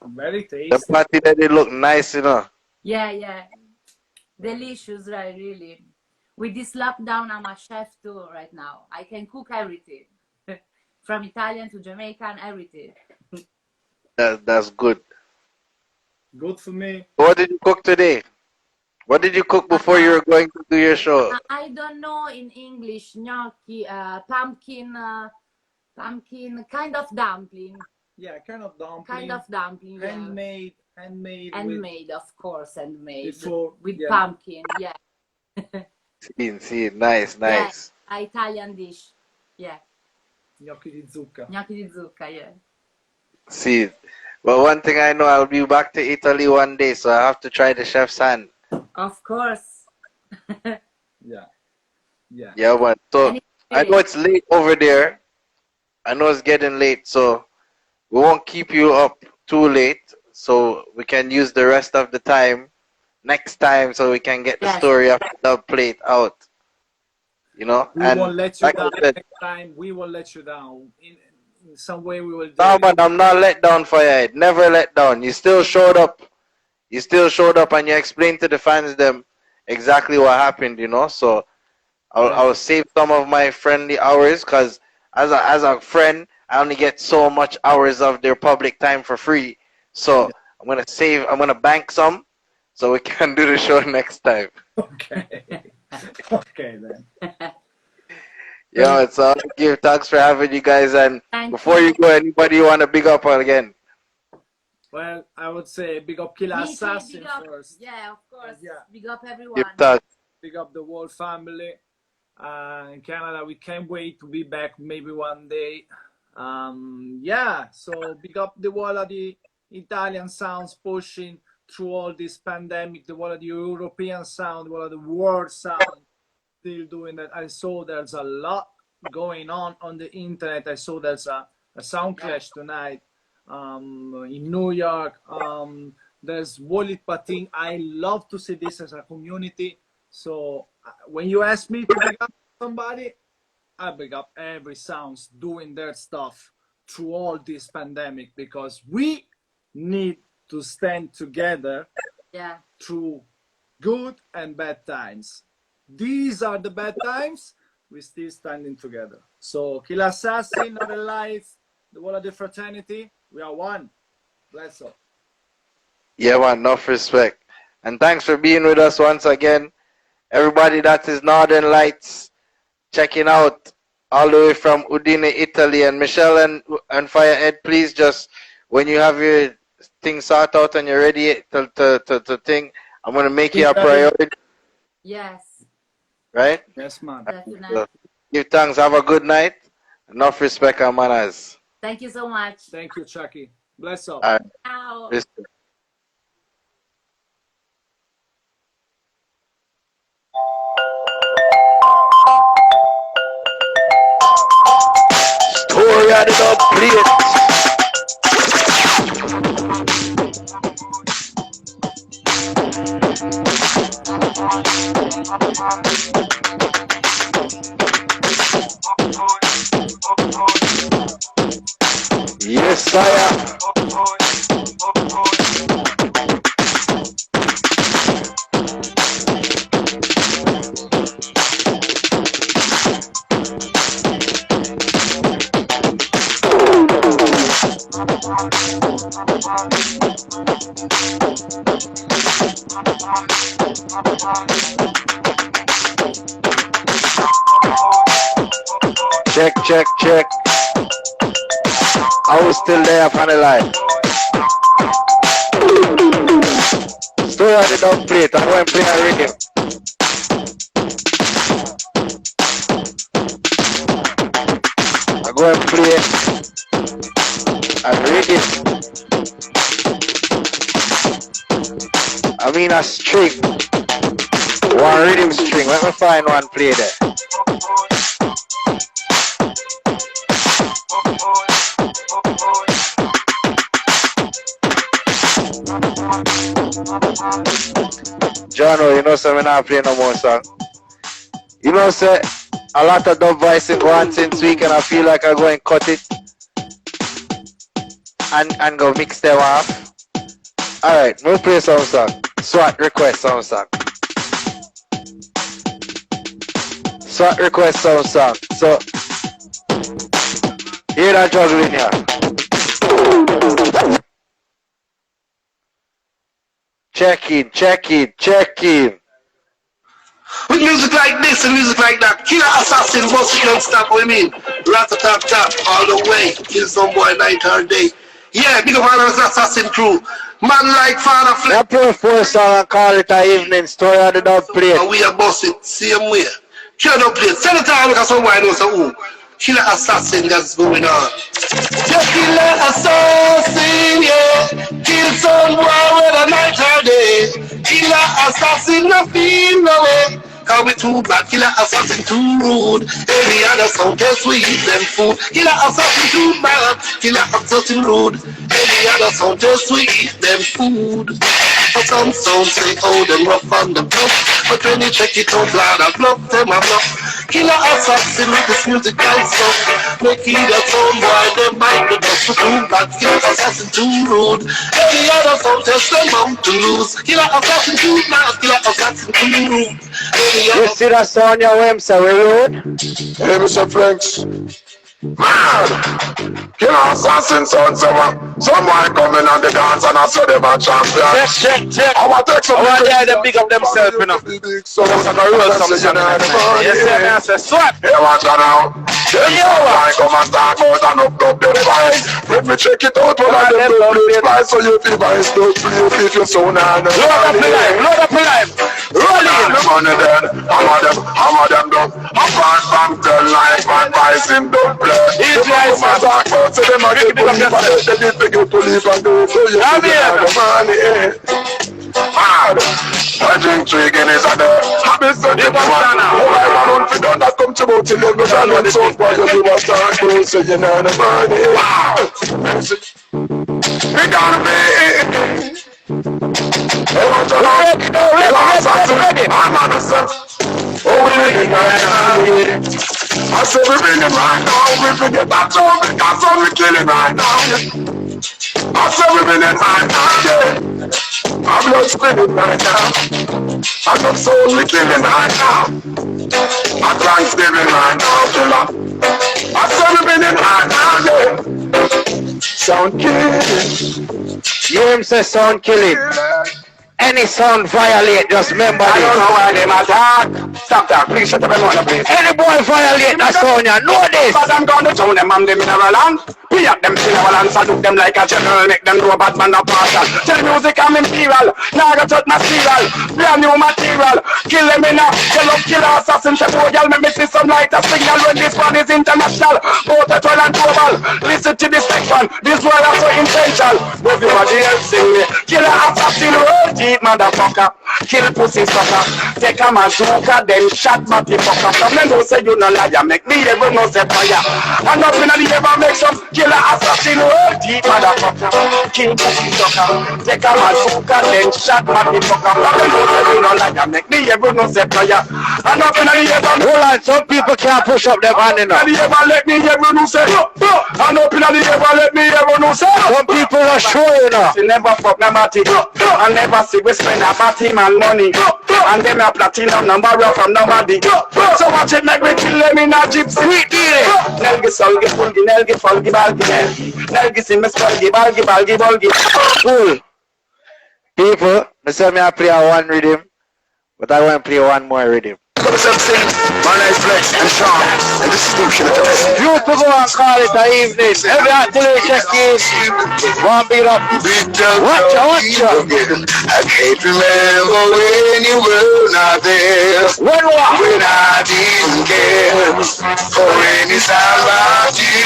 Very tasty. The patty that it look nice, you know. Yeah. Delicious, right? Really. With this lockdown, I'm a chef too right now. I can cook everything. From Italian to Jamaican, everything. That's good. Good for me. What did you cook today? What did you cook before you were going to do your show? I don't know in English. Gnocchi, pumpkin, kind of dumpling. Yeah, kind of dumpling. Kind of dumpling. Handmade. Handmade, of course, handmade. With yeah. Pumpkin, yeah. See, nice. Yeah, Italian dish. Yeah. Gnocchi di zucca. Gnocchi di zucca, yeah. See, well, one thing I know, I'll be back to Italy one day, so I have to try the chef's hand. Of course. Yeah, but so I know it's late over there. I know it's getting late, so we won't keep you up too late. so we can use the rest of the time next time, so we can get the Yes. story of Dubplate out. You know, We and won't let you like I down said, next time. We will let you down. In some way, we will do no it. man, I'm not let down for you. Never let down. You still showed up. You still showed up, and you explained to the fans them exactly what happened. You know, so I'll save some of my friendly hours, because as a friend, I only get so much hours of their public time for free. So I'm gonna bank some, so we can do the show next time. Okay. Okay then. Yo, it's all give thanks for having you guys. And Thank before you go, anybody you want to big up again? Well, I would say big up Killer Me too, Assassin big up. first. Yeah, of course. Yeah. Big up everyone. Give thanks. Big up the whole family. In Canada, we can't wait to be back maybe one day. Yeah, so big up the whole of the Italian sounds pushing through all this pandemic, the whole of the European sound, the whole of the world sound still doing that. I saw there's a lot going on the internet. I saw there's a sound clash tonight in New York. There's Wallet Patin. I love to see this as a community. So when you ask me to big up somebody, I big up every sounds doing their stuff through all this pandemic, because we need to stand together Yeah. through good and bad times. These are the bad times. We're still standing together. So Killer Assassin, Northern Lights, the whole of the fraternity, we are one. Bless up. Yeah, man, enough respect. And thanks for being with us once again. Everybody that is Northern Lights, checking out all the way from Udine, Italy. And Michelle and Firehead, please just, when you have your thing sorted out and you're ready to thing, I'm going to make you a priority, Yes. right? Yes, man. Definitely. So, give thanks. Have a good night. Enough respect and manners. Thank you so much. Thank you, Chucky. Bless up. All right. Ciao. Respect. Story of the Dubplate. Yes, sire. Check, check, check. I was still there on the line. Story of the Dubplate. I'm going to play a rhythm. I'm going to play a rhythm. I mean a string. One rhythm string. Let me find one play there. Jono, you know, so I'm not playing no more song. You know, say a lot of dub voicing go on since week, and I feel like I go and cut it and go mix them off. Alright, we'll play some song. SWAT request some song. SWAT request some song. So, hear that juggling here. Check in, check in, check in. With music like this and music like that, Killer Assassin, most you don't stop with me. Rat-a-tap-tap, all the way, kill some boy night or day. Yeah, big up all of the Assassin crew. Man like Father Flip. I play 4 song and call it an evening story of the Dubplate. And we are boss it, same way. Killer Dubplate, send it out because some boy knows who. Killer Assassin that's going on. Yeah, Killer Assassin, yeah. Kill some boy with a night or day. Killer Assassin, no feel no way. Cause we too bad, Killer Assassin too rude. Every other sound test we eat them food. Killer Assassin too bad, Killer Assassin rude. Any other sound just we eat them food. Some sound say, oh, them rough on the bluff. But when you check it out, Lord, I bluff them, I bluff. Killer assassin with this musical song. Make it a sound boy, them might be just to do that. Killer assassin too rude. Any other sound just them out to lose. Killer assassin too mad, killer assassin too rude. You see that song your way, so we rude? Hey, Mr. Flex. Man! Killer assassin son, someone coming on the dance and I saw them a champion. Check. I want to take some I want them big up themselves, you know. So that's like a real something. Yes, sir, I say, swap. Hey, watch that now. I come and start out and up the device. Let me check it out when I them love the price. So you feel my stuff, you feel your sound and Load up the life. Roll in. the money then, hammer them down. Apart from the life and vice in Dubplate. Easy, I my talk about to them and they believe and they did begin to leave and do so you feel the money. Hard. I drink 3 Guinness a day. Happy Sunday, man. Oh, I want to done that come to about 11 and when so far you do a start to say you know the money. Wow. We gotta be. Hey, what's your name? I'm on the set. Oh, we're winning right now. I said we're winning right now. We forget that song because we're killing right now. I said we're winning right now, yeah. I'm not spinning right now. I'm not solely killing right now. I'm Thanksgiving right now, killer. I said we're winning right now, yeah. Sound killing. You hear him say sound killing. Any sound violate, just remember I this. don't know why they attack. Stop that, please shut up and want to please. Any boy violate that sound, you know this. But I'm gonna tell them I'm the mineral land. We at them mineral and salute them like a general. Make them know about man of passion. Tell music I'm imperial. Now I got touch my serial. Brand new material. Kill them in a killer assassin. Check for y'all. Make me see some light a signal when this one is international. Both the 12 and global. Listen to this section. This one is so intentional. Everybody else sing me. Killer assassin. Roll deep motherfucker. Kill pussy sucker. Take a mazooka. Then shot matty fucker. Some men don't say you no liar. Make me ever no say fire. And nothing of the ever make some killer assassin. Roll deep motherfucker. Kill pussy sucker. Take a mazooka. Then shot matty fucker. Some men don't say you no liar. Make me ever no say fire. And nothing of the ever make Hold on, some people can't push up their hand enough. the ever let me ever no say. And nothing of the ever let me ever no say. Some people are sure, you know. She never fuck no matty. And never see we spend a matty man money. And them a platinum number from nobody. So watch it make we kill them in a gypsy. Nelgi solgi fulgi nelgi folgi balgi nelgi. Nelgi simes folgi balgi bolgi. Cool. People, I say me I play one rhythm, but I want to play one more rhythm. My name is Flex and Sean, and this is Dubplate. You to go and call it an evening. Every artillery check in. One beat up. Watch out. I can't remember when you were not there. When what? When I didn't care for any sound about you.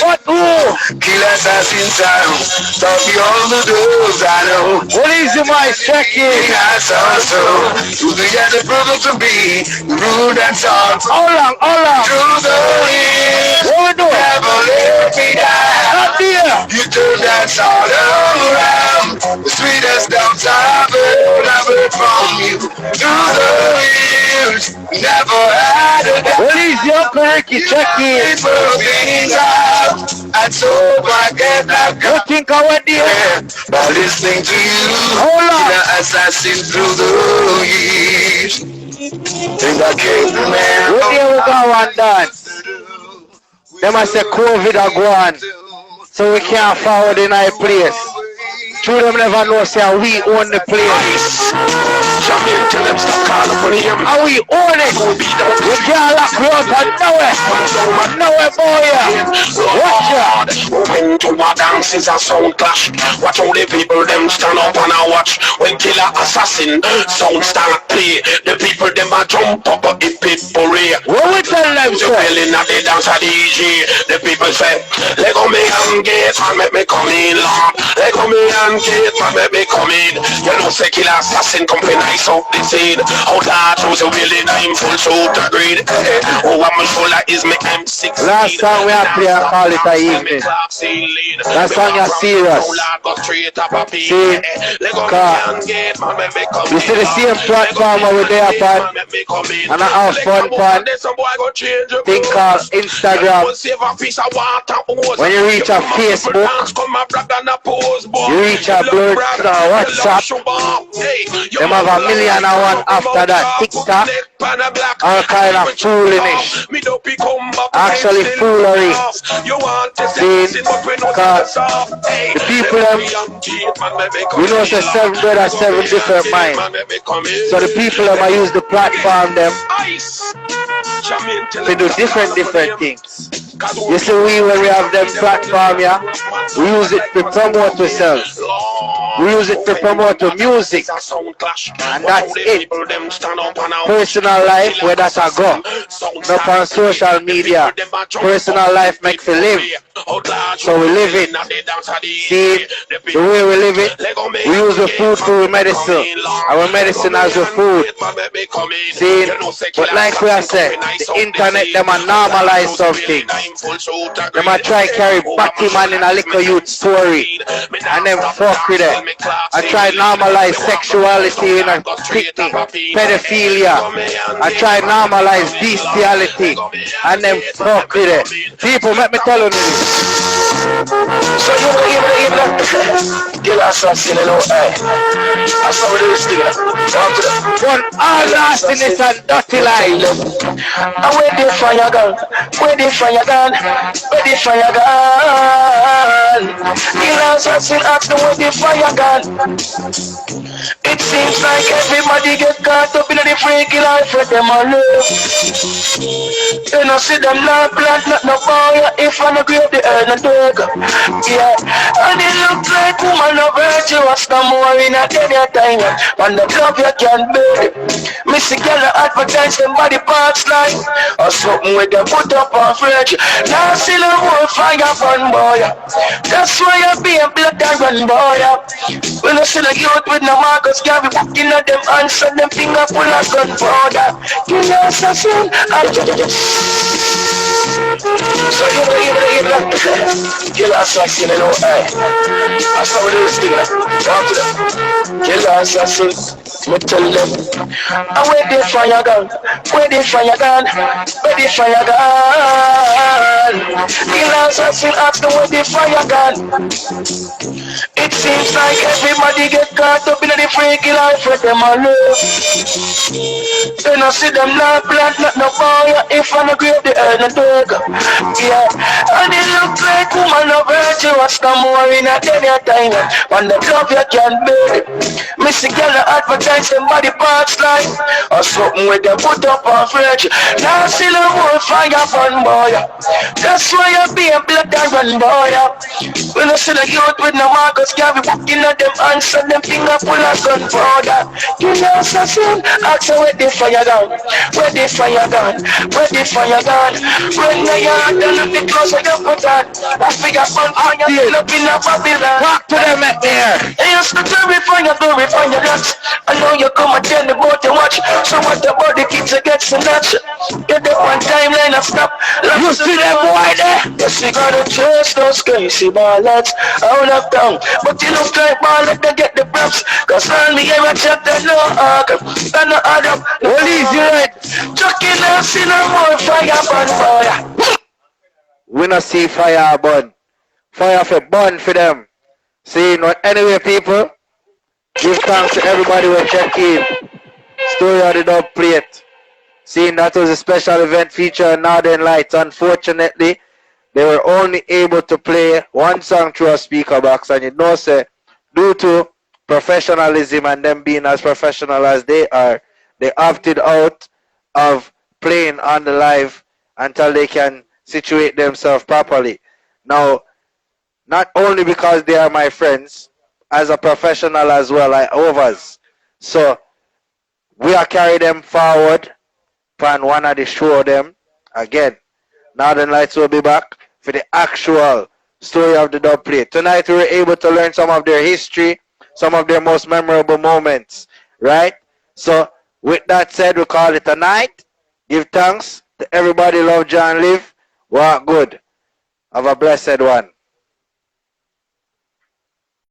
What? Who? Kill assassin sound, stop all the doors I know. What is your mic check in? I saw so, to the other brother to be rude and soft. Hold on. Through the years, What we doing? never let me down. Up there. You turn that all around. The sweetest dance I've heard from you. Through the years, never had a doubt. What is your Ricky check in? Things out, and so I get back You up think I went there? by listening to you. Hold on. The assassin through the years. Think I came to man. What there we go and dance? Them I say COVID are gone, so we can't forward in our place. True them never know say we own the place. Jump in, tell them stop calling for him. And we own it. We can't lock you up and nowhere boy. Watch out. When to a dance is a sound clash. Watch how the people them stand up and a watch. When killer assassin sound start play, the people them a jump up if people ray. What we tell them The say? feeling of the dance a DJ. The people say, let go me and get and make me come in, Lord. Let go me and get and make me come in. You know say killer assassin come for nice out the scene. Out loud through the wheeling I'm full suit agreed. Oh, I'm full is me M16. Last time we have play I call it a evening. That song is serious. See, you see the same platform over there upon, and I have fun fun. Thing called Instagram. When you reach a Facebook, you reach a blurred WhatsApp. Them have 1,000,001 after that. TikTok, all kind of foolish. Actually foolery. See, because the people them, we know say 7 brothers, 7 different minds. So the people them I use the platform them to do different things. You see, when we have them platform, yeah, we use it to promote ourselves. We use it to promote the music, and that's it. Personal life, where that I go, not on social media. Personal life makes you live, so we live it. See, the way we live it, we use the food for medicine. Our medicine as a food. See, but like we have said, the internet, them are normalize something. Them are try carry batty man in a little youth story, and then fuck with it. I try normalize sexuality in a picnic, pedophilia. I try normalize bestiality, and then fuck with it. People, let me tell you this. So you know, kill assassin, you know, hey. I saw what this thing. One all nastiness and dirty lies. I'm waiting for your gun, waiting for your gun, waiting for your gun. Kill assassin, ask them waiting for your gun. It seems like everybody get caught up in the freaky life with them all love. You know, see them not plant, not no fire. If I no grave the earth, no dog. Yeah, and it looks like woman no virtuous no more in a day time. And the love you can bear. Missy girl advertise them body parts like or something with them put up on fridge. Now see the whole fire fun boy. That's why you be a blood and run boy. When I see the youth with no Marcus Garvey walking at them hands and them finger full of gunpowder. You know assassin. So you know, kill assassin, you know, hey. I saw what this thing, talk to them. Kill assassin, me tell them. I'm waiting for your gun, waiting for your gun, waiting for your gun. Kill assassin, ask them waiting for your gun. It seems like everybody get caught up in the freaky life with them all love. You know, see them not plant, not no fire. If I no grave the earth, no dog. Yeah, and it looks like woman no virtuous no more in a day time. And the love you can bear. Missy girl advertise them body parts like or something with them put up on fridge. Now see the whole fire fun boy. That's why you be a blood and run boy. When I see the youth with no Marcus Garvey walking at them hands and them finger full of gunpowder. You know assassin, ask her where the fire gone, where the fire gone, where the fire gone. When the yard done up the clothes I got put on, I figure fun fire still up in a Babylon. Talk to them at there. They used to glorify your nuts. I know you come and tell the boy to watch. So what about the kids that get some nuts? Get the one timeline and stop. You see them boy there? Yes, we gotta chase those crazy ballets out of town. But you look like ballets to get the props. Cause on me ever check that no hug. And no Adam. Well, easy right. Chucking us in a more fire burn fire. We not see fire burn. Fire for burn for them. See, not anyway, people. Give thanks to everybody who check in. Story of the Dubplate. Seeing that was a special event featuring Northern Lights. Unfortunately, they were only able to play one song through a speaker box, and you know, say, due to professionalism and them being as professional as they are, they opted out of playing on the live until they can situate themselves properly. Now, not only because they are my friends, as a professional as well, like overs. So, we are carry them forward from one of the show them. Again, Northern Lights will be back for the actual story of the Dubplate. Tonight we were able to learn some of their history, some of their most memorable moments, right? So, with that said, we call it a night. Give thanks to everybody. Love John Live. Walk good. Have a blessed one.